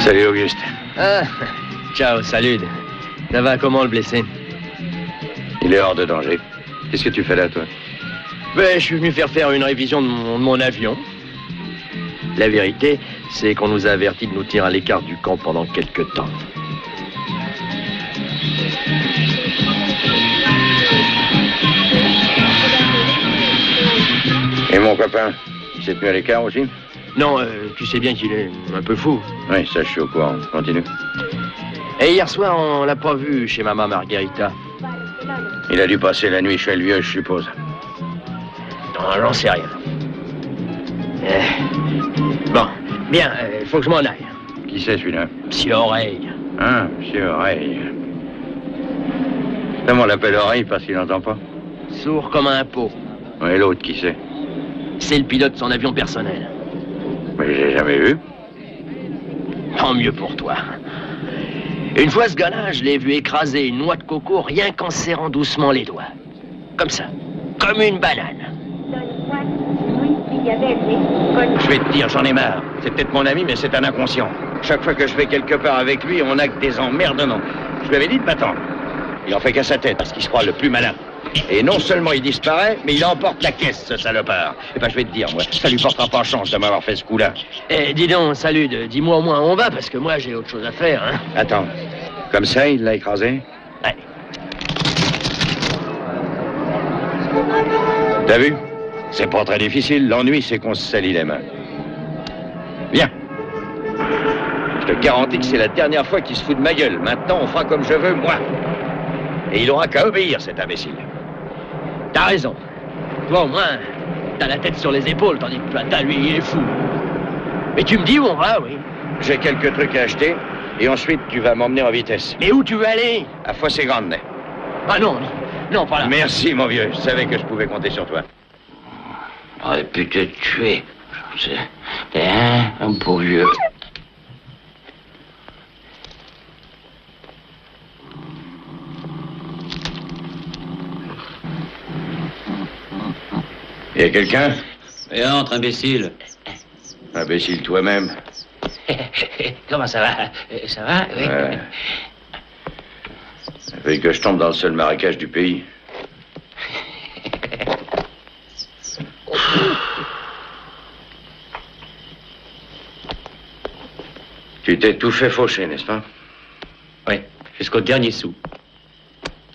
Salut, Auguste. Ah, ciao, salut. Ça va, comment le blessé? Il est hors de danger. Qu'est-ce que tu fais là, toi? Ben, je suis venu faire une révision de mon avion. La vérité, c'est qu'on nous a avertis de nous tenir à l'écart du camp pendant quelques temps. Et mon copain, il s'est tenu à l'écart aussi? Non, tu sais bien qu'il est un peu fou. Oui, ça, je suis au courant. Continue. Et hier soir, on l'a pas vu chez maman Margarita. Il a dû passer la nuit chez le vieux, je suppose. Non, j'en sais rien. Bon, bien, il faut que je m'en aille. Qui c'est, celui-là? Monsieur Oreille. Ah, Monsieur Oreille. Comment on l'appelle Oreille parce qu'il n'entend pas? Sourd comme un pot. Et l'autre, qui c'est? C'est le pilote de son avion personnel. Mais j'ai jamais vu. Tant mieux pour toi. Une fois ce gars-là, je l'ai vu écraser une noix de coco rien qu'en serrant doucement les doigts. Comme ça. Comme une banane. Je vais te dire, j'en ai marre. C'est peut-être mon ami, mais c'est un inconscient. Chaque fois que je vais quelque part avec lui, on a que des emmerdements. Je lui avais dit de m'attendre. Il en fait qu'à sa tête, parce qu'il se croit le plus malin. Et non seulement il disparaît, mais il emporte la caisse, ce salopard. Et ben je vais te dire, moi, ça lui portera pas chance de m'avoir fait ce coup-là. Eh, dis donc, salut, dis-moi au moins où on va, parce que moi, j'ai autre chose à faire, hein. Attends, comme ça, il l'a écrasé? Ouais. T'as vu? C'est pas très difficile. L'ennui, c'est qu'on se salit les mains. Viens. Je te garantis que c'est la dernière fois qu'il se fout de ma gueule. Maintenant, on fera comme je veux, moi. Et il aura qu'à obéir, cet imbécile. T'as raison. Toi, au moins, t'as la tête sur les épaules, tandis que Plata, lui, il est fou. Mais tu me dis où on va, oui. J'ai quelques trucs à acheter, et ensuite tu vas m'emmener en vitesse. Mais où tu veux aller? À Fossé-Grande. Ah non, non, non, pas là. Merci, mon vieux. Je savais que je pouvais compter sur toi. J'aurais pu te tuer. Hein, un beau vieux. Y a quelqu'un? Et entre, imbécile. Imbécile toi-même. Comment ça va? Ça va? Oui. Ouais. Ça fait que je tombe dans le seul marécage du pays. Tu t'es tout fait faucher, n'est-ce pas? Oui, jusqu'au dernier sou.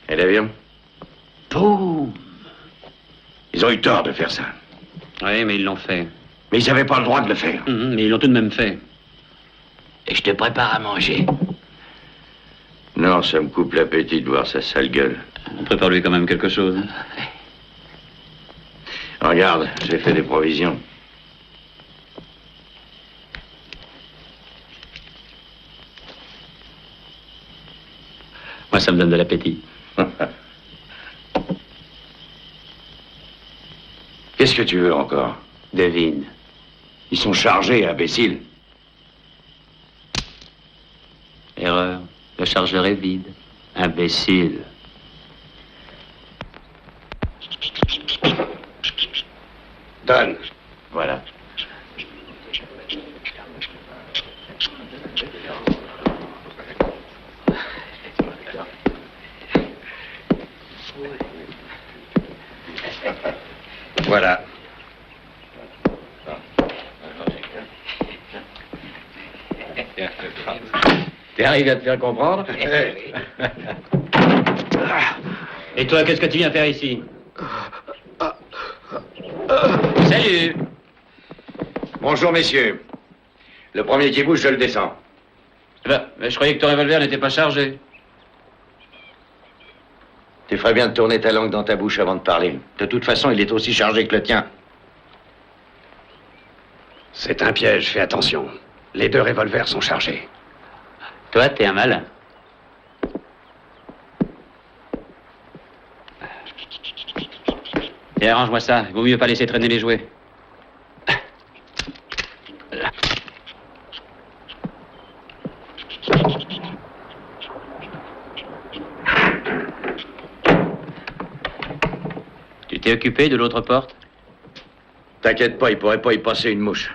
Et l'avion? Boum! Ils ont eu tort de faire ça. Oui, mais ils l'ont fait. Mais ils n'avaient pas le droit de le faire. Mais ils l'ont tout de même fait. Et je te prépare à manger. Non, ça me coupe l'appétit de voir sa sale gueule. On prépare-lui quand même quelque chose. Regarde, j'ai fait des provisions. Moi, ça me donne de l'appétit. Qu'est-ce que tu veux encore? Devine. Ils sont chargés, imbéciles. Erreur. Le chargeur est vide. Imbécile. Donne. Voilà. Voilà. T'es arrivé à te faire comprendre? Et toi, qu'est-ce que tu viens faire ici? Salut! Bonjour, messieurs. Le premier qui bouge, je le descends. Mais je croyais que ton revolver n'était pas chargé. Tu ferais bien de tourner ta langue dans ta bouche avant de parler. De toute façon, il est aussi chargé que le tien. C'est un piège, fais attention. Les 2 revolvers sont chargés. Toi, t'es un malin. Et arrange-moi ça. Il vaut mieux pas laisser traîner les jouets. Tu t'es occupé de l'autre porte? T'inquiète pas, il pourrait pas y passer une mouche.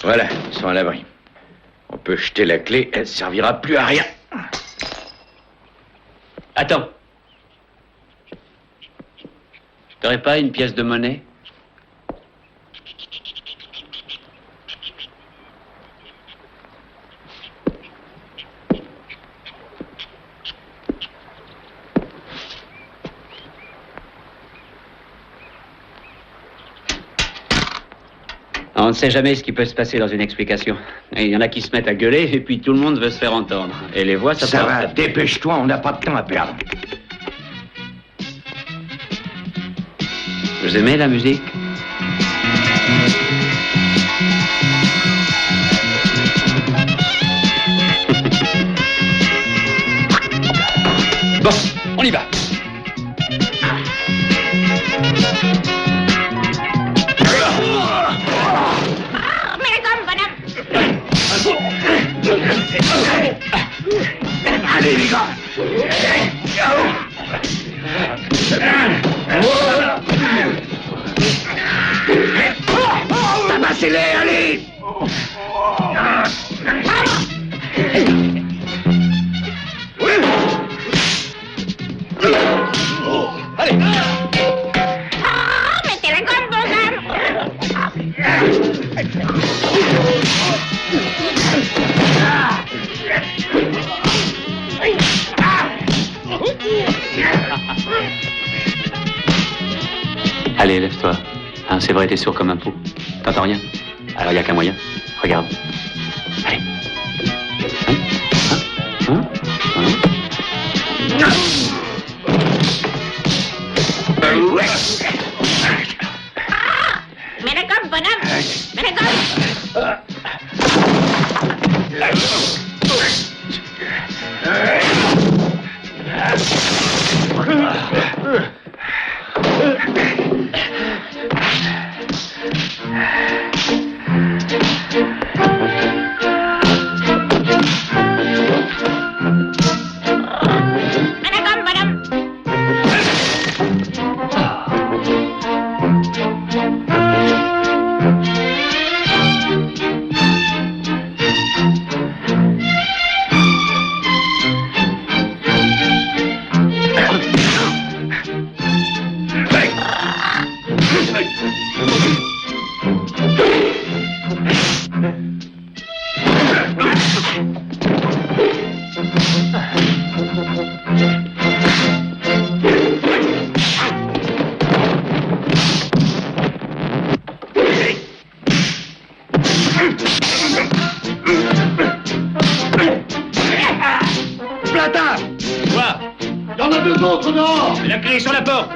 Voilà, ils sont à l'abri. On peut jeter la clé, elle servira plus à rien. Attends. T'aurais pas une pièce de monnaie? On ne sait jamais ce qui peut se passer dans une explication. Et il y en a qui se mettent à gueuler et puis tout le monde veut se faire entendre. Et les voix, ça va, dépêche-toi, on n'a pas de temps à perdre. Vous aimez la musique? Bon, on y va. Allez, les gars! Tabassez-les, allez! Allez! Mettez la gomme, Allez, lève-toi. Hein, c'est vrai, t'es sourd comme un pou. T'entends rien? Alors, y a qu'un moyen. Regarde. Allez. Mets la gomme, bonhomme. Mets la gomme.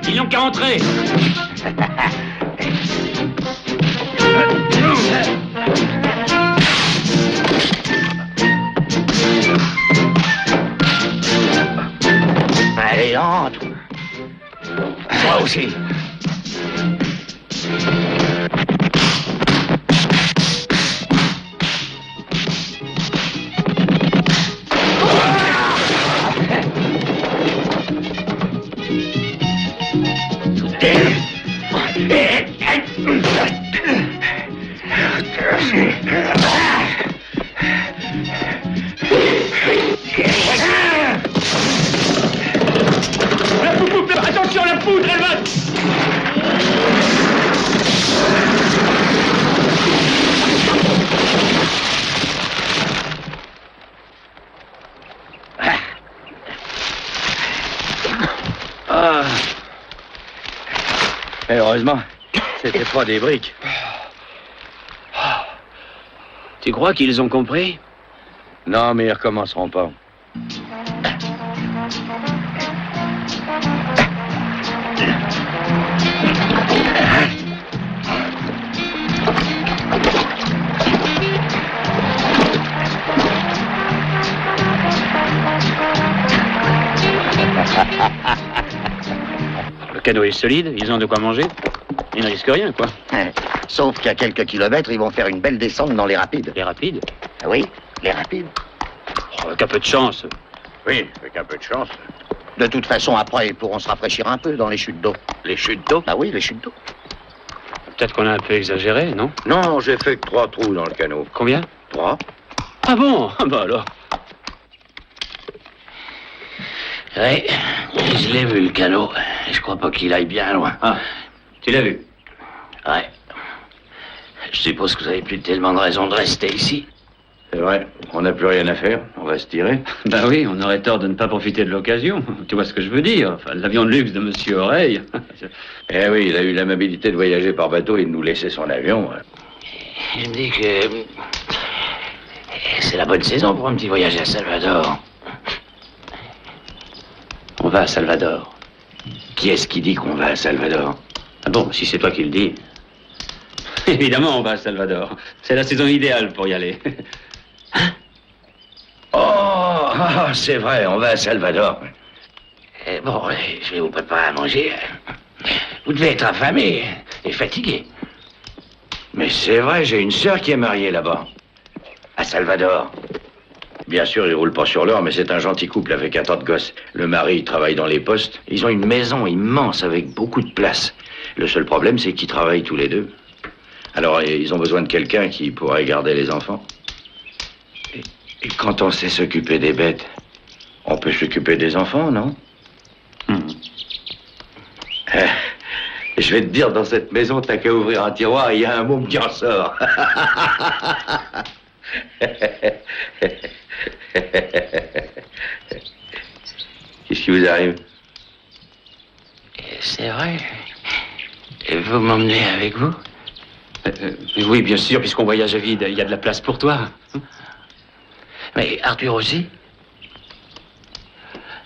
Ils n'ont qu'à entrer. Allez, entre. Moi aussi. Attention, la poudre, elle va... Ah. Et heureusement, c'était pas des briques. Tu crois qu'ils ont compris? Non, mais ils recommenceront pas. Le canot est solide, ils ont de quoi manger. Ils ne risquent rien, quoi. Sauf qu'à quelques kilomètres, ils vont faire une belle descente dans les rapides. Les rapides? Oui, les rapides. Oh, avec un peu de chance. Oui, avec un peu de chance. De toute façon, après, ils pourront se rafraîchir un peu dans les chutes d'eau. Les chutes d'eau? Ah oui, les chutes d'eau. Peut-être qu'on a un peu exagéré, non? Non, j'ai fait que 3 trous dans le canot. Combien? 3. Ah bon? Ah bah alors. Oui, je l'ai vu, le canot. Je crois pas qu'il aille bien loin. Ah, tu l'as vu? Ouais. Je suppose que vous avez plus tellement de raison de rester ici. C'est vrai, on n'a plus rien à faire, on va se tirer. Ben oui, on aurait tort de ne pas profiter de l'occasion. Tu vois ce que je veux dire? Enfin, l'avion de luxe de Monsieur Oreille. Eh oui, il a eu l'amabilité de voyager par bateau et de nous laisser son avion. Je me dis que... c'est la bonne saison pour un petit voyage à Salvador. On va à Salvador. Qui est-ce qui dit qu'on va à Salvador? Ah bon, si c'est toi qui le dis. Évidemment, on va à Salvador. C'est la saison idéale pour y aller. Oh, c'est vrai, on va à Salvador. Bon, je vais vous préparer à manger. Vous devez être affamé et fatigué. Mais c'est vrai, j'ai une sœur qui est mariée là-bas. À Salvador. Bien sûr, ils roulent pas sur l'or, mais c'est un gentil couple avec un tas de gosses. Le mari, il travaille dans les postes. Ils ont une maison immense avec beaucoup de place. Le seul problème, c'est qu'ils travaillent tous les deux. Alors, ils ont besoin de quelqu'un qui pourrait garder les enfants. Et quand on sait s'occuper des bêtes, on peut s'occuper des enfants, non? Je vais te dire, dans cette maison, t'as qu'à ouvrir un tiroir et il y a un môme qui en sort. Qu'est-ce qui vous arrive? C'est vrai. Vous m'emmenez avec vous? Oui, bien sûr, puisqu'on voyage à vide, il y a de la place pour toi. Mais Arthur aussi?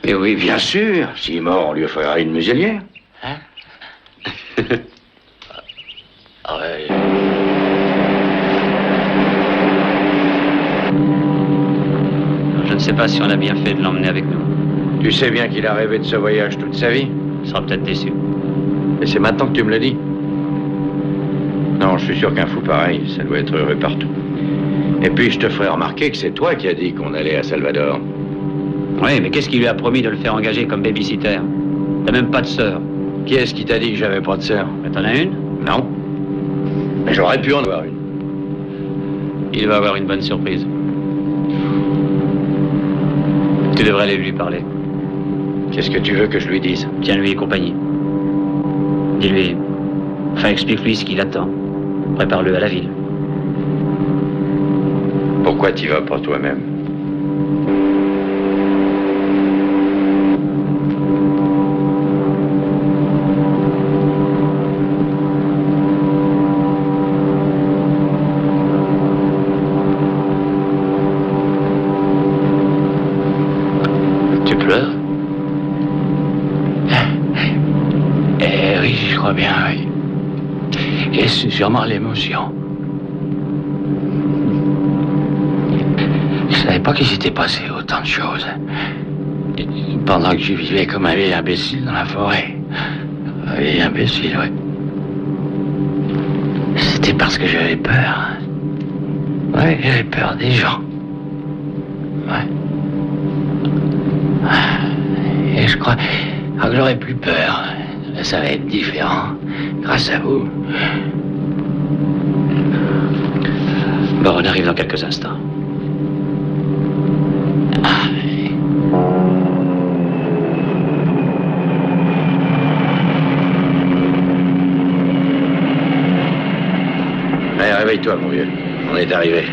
Mais oui, bien sûr. S'il est mort, on lui offrira une muselière. Hein? Ouais. Je ne sais pas si on a bien fait de l'emmener avec nous. Tu sais bien qu'il a rêvé de ce voyage toute sa vie. Il sera peut-être déçu. Et c'est maintenant que tu me le dis. Non, je suis sûr qu'un fou pareil, ça doit être heureux partout. Et puis je te ferai remarquer que c'est toi qui as dit qu'on allait à Salvador. Oui, mais qu'est-ce qui lui a promis de le faire engager comme babysitter? T'as même pas de sœur. Qui est-ce qui t'a dit que j'avais pas de sœur? Mais t'en as une? Non. Mais j'aurais pu en avoir une. Il va avoir une bonne surprise. Tu devrais aller lui parler. Qu'est-ce que tu veux que je lui dise? Tiens-lui compagnie. Dis-lui... Enfin, explique-lui ce qu'il attend. Prépare-le à la ville. Pourquoi t'y vas pas toi-même? Tu pleures? Eh oui, je crois bien, oui. Et c'est sûrement l'émotion. Je savais pas qu'il s'était passé autant de choses. Pendant que je vivais comme un vieil imbécile dans la forêt. Un vieil imbécile, oui. C'était parce que j'avais peur. Oui, j'avais peur des gens. Ouais. Et je crois que j'aurais plus peur. Ça va être différent. Grâce à vous. Bon, on arrive dans quelques instants. Allez, réveille-toi, mon vieux. On est arrivé.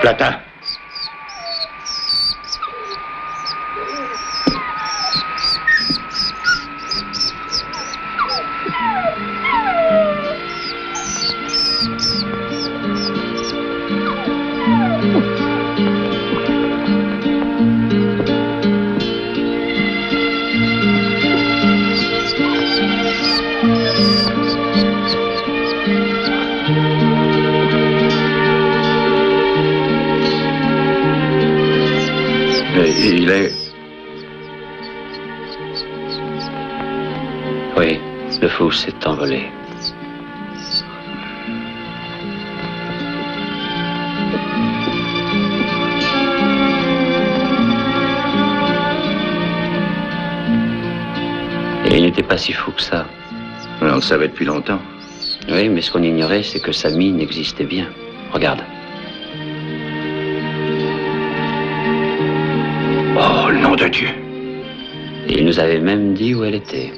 Plata. Il est... Oui, le fou s'est envolé. Et il n'était pas si fou que ça. On le savait depuis longtemps. Oui, mais ce qu'on ignorait, c'est que sa mine existait bien. Regarde. Oh, le nom de Dieu. Et il nous avait même dit où elle était.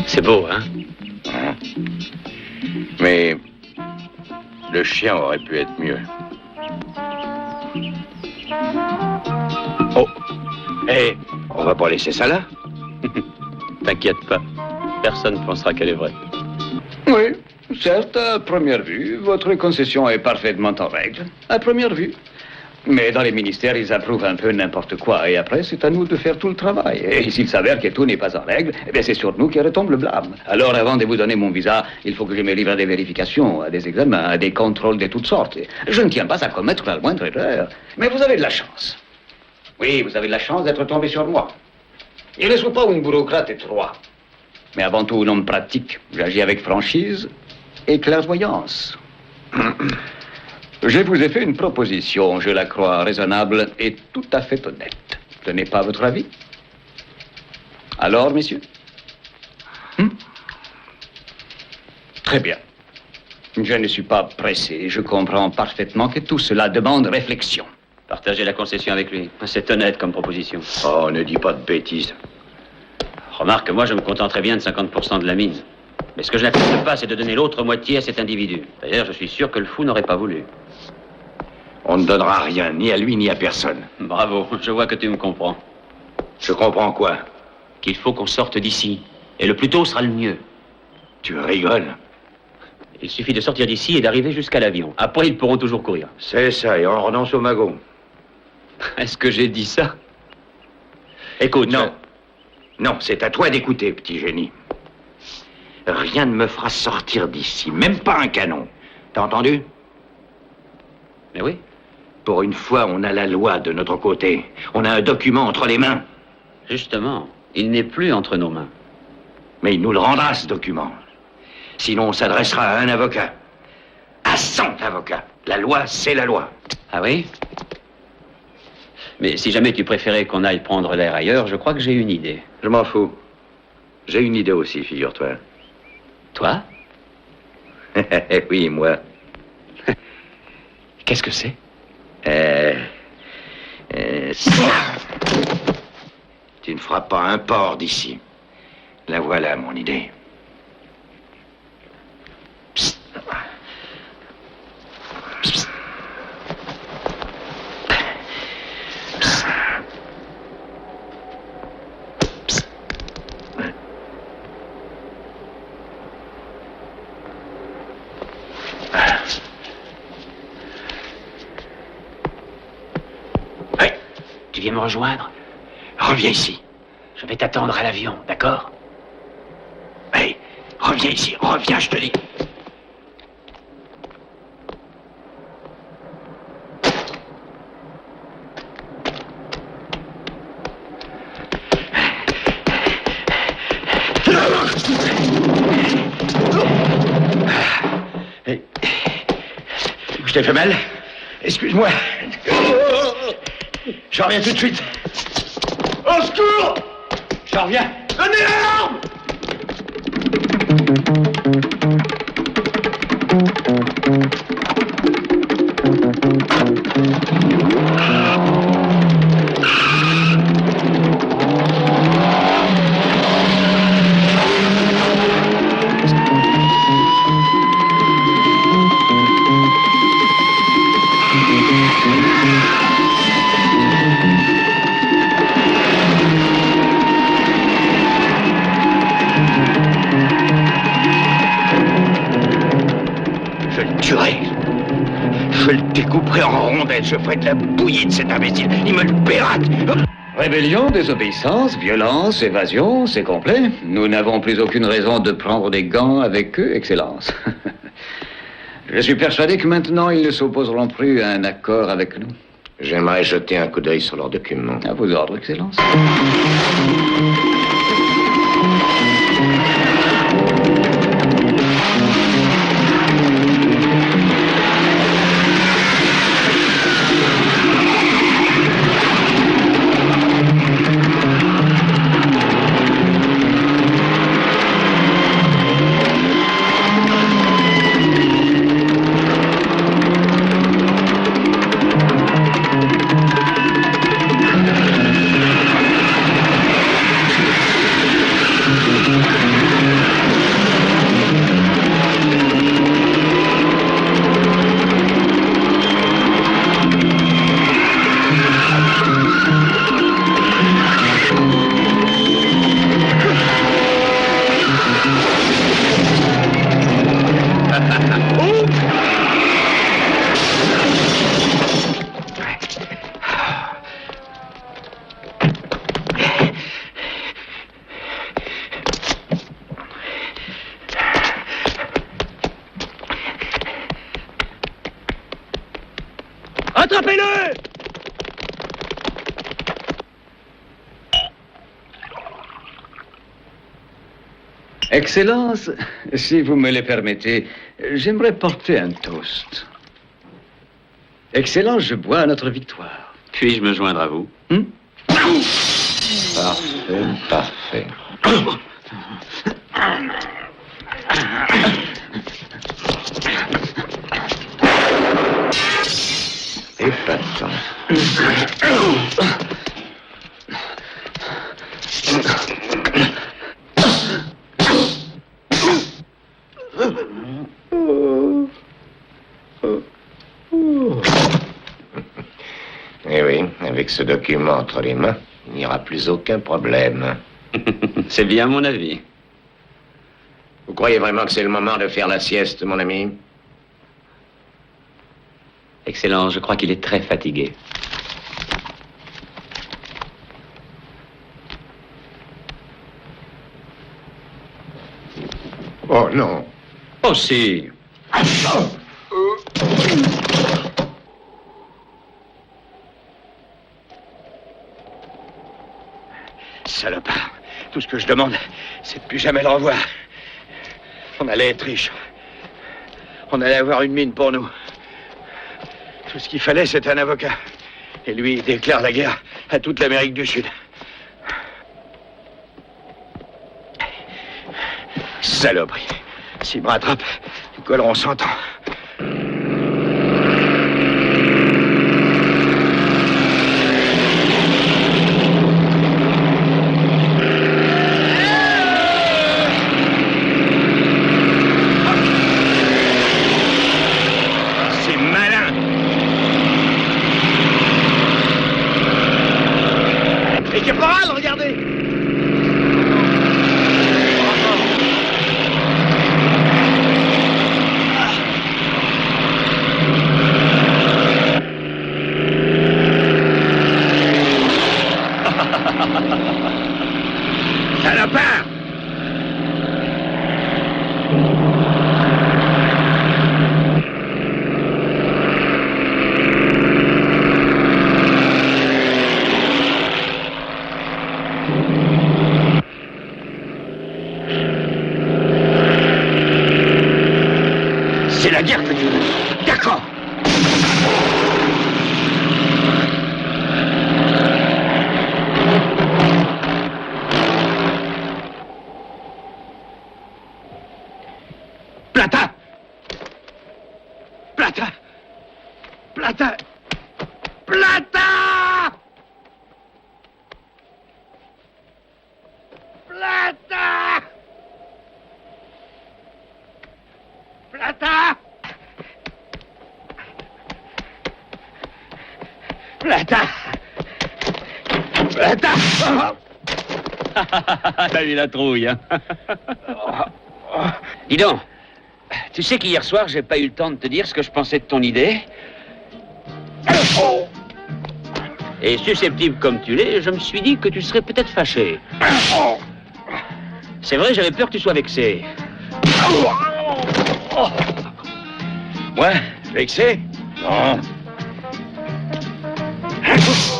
C'est beau, hein? Mais le chien aurait pu être mieux. Oh, hé, on va pas laisser ça là? T'inquiète pas, personne ne pensera qu'elle est vraie. Oui, certes, à première vue, votre concession est parfaitement en règle. À première vue. Mais dans les ministères, ils approuvent un peu n'importe quoi. Et après, c'est à nous de faire tout le travail. Et s'il s'avère que tout n'est pas en règle, eh bien, c'est sur nous que retombe le blâme. Alors, avant de vous donner mon visa, il faut que je me livre à des vérifications, à des examens, à des contrôles de toutes sortes. Je ne tiens pas à commettre la moindre erreur. Mais vous avez de la chance. Oui, vous avez de la chance d'être tombé sur moi. Je ne suis pas un bureaucrate étroit. Mais avant tout, un homme pratique. J'agis avec franchise et clairvoyance. Je vous ai fait une proposition, je la crois raisonnable et tout à fait honnête. Ce n'est pas votre avis? Alors, messieurs? Très bien. Je ne suis pas pressé. Je comprends parfaitement que tout cela demande réflexion. Partagez la concession avec lui. C'est honnête comme proposition. Oh, ne dis pas de bêtises. Remarque, moi, je me contenterais bien de 50% de la mine. Mais ce que je n'accepte pas, c'est de donner l'autre moitié à cet individu. D'ailleurs, je suis sûr que le fou n'aurait pas voulu. On ne donnera rien, ni à lui, ni à personne. Bravo, je vois que tu me comprends. Je comprends quoi? Qu'il faut qu'on sorte d'ici. Et le plus tôt sera le mieux. Tu rigoles? Il suffit de sortir d'ici et d'arriver jusqu'à l'avion. Après, ils pourront toujours courir. C'est ça, et on renonce au magot. Est-ce que j'ai dit ça? Écoute. Non. Non, c'est à toi d'écouter, petit génie. Rien ne me fera sortir d'ici, même pas un canon. T'as entendu? Mais oui. Pour une fois, on a la loi de notre côté. On a un document entre les mains. Justement, il n'est plus entre nos mains. Mais il nous le rendra, ce document. Sinon, on s'adressera à un avocat. À 100 avocats. La loi, c'est la loi. Ah oui? Mais si jamais tu préférais qu'on aille prendre l'air ailleurs, je crois que j'ai une idée. Je m'en fous. J'ai une idée aussi, figure-toi. Toi? Oui, moi. Qu'est-ce que c'est? Tu ne feras pas un port d'ici. La voilà, mon idée. Psst. Psst. Psst. Psst. Oui, tu viens me rejoindre? Reviens ici. Je vais t'attendre à l'avion, d'accord? Hey, reviens ici, reviens, je te dis. Je t'ai fait mal? Excuse-moi. Je reviens tout de suite. Au secours! Je reviens. Donnez l'alarme! Je le découperai en rondelles, je ferai de la bouillie de cet imbécile, il me le paiera. Rébellion, désobéissance, violence, évasion, c'est complet. Nous n'avons plus aucune raison de prendre des gants avec eux, Excellence. Je suis persuadé que maintenant, ils ne s'opposeront plus à un accord avec nous. J'aimerais jeter un coup d'œil sur leurs documents. À vos ordres, Excellence. Attrapez-le! Excellence, si vous me le permettez, j'aimerais porter un toast. Excellence, je bois à notre victoire. Puis-je me joindre à vous? Parfait, parfait. pas de temps. Eh oui, avec ce document entre les mains, il n'y aura plus aucun problème. C'est bien mon avis. Vous croyez vraiment que c'est le moment de faire la sieste, mon ami? Excellence, je crois qu'il est très fatigué. Oh non. Oh si. Salopard. Tout ce que je demande, c'est de plus jamais le revoir. On allait être riches. On allait avoir une mine pour nous. Tout ce qu'il fallait, c'était un avocat. Et lui, il déclare la guerre à toute l'Amérique du Sud. Saloperie. S'il me rattrape, nous collerons 100 ans. C'est malin. Et caporal, regardez. Salopard! C'est la guerre que tu veux. D'accord. Plata! Plata! Plata! Plata! Plata! Plata! Plata! Plata! T'as eu la trouille, hein? Dis donc, tu sais qu'hier soir, j'ai pas eu le temps de te dire ce que je pensais de ton idée. Et susceptible comme tu l'es, je me suis dit que tu serais peut-être fâché. C'est vrai, j'avais peur que tu sois vexé. Moi, vexé? Non.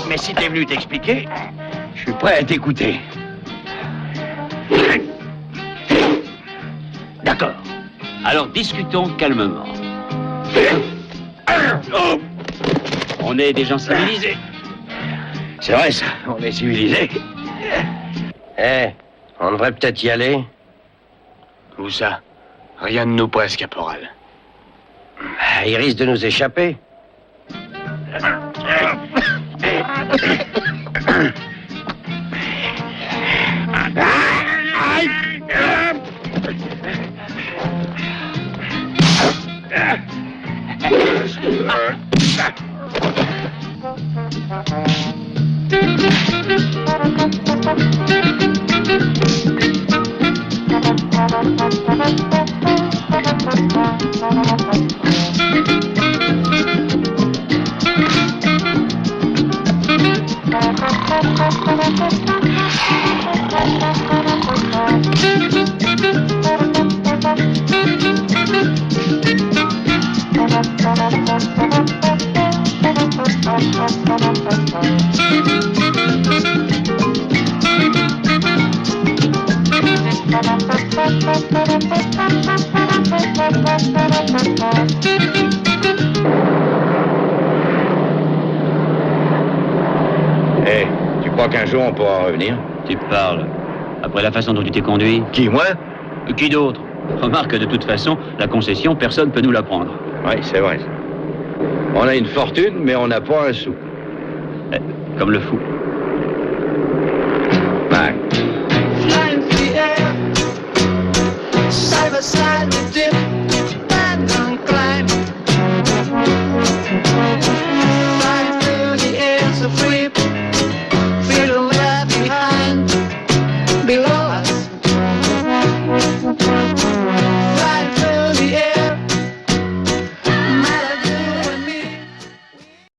Mais si t'es venu t'expliquer, je suis prêt à t'écouter. D'accord. Alors discutons calmement. On est des gens civilisés. C'est vrai ça, on est civilisés. Eh, on devrait peut-être y aller. Où ça? Rien ne nous presse, caporal. Il risque de nous échapper. Eh, tu crois qu'un jour on pourra en revenir? Tu parles. Après la façon dont tu t'es conduit. Qui, moi? Qui d'autre? Remarque que de toute façon, la concession, personne ne peut nous la prendre. Oui, c'est vrai. On a une fortune, mais on n'a pas un sou. Comme le fou.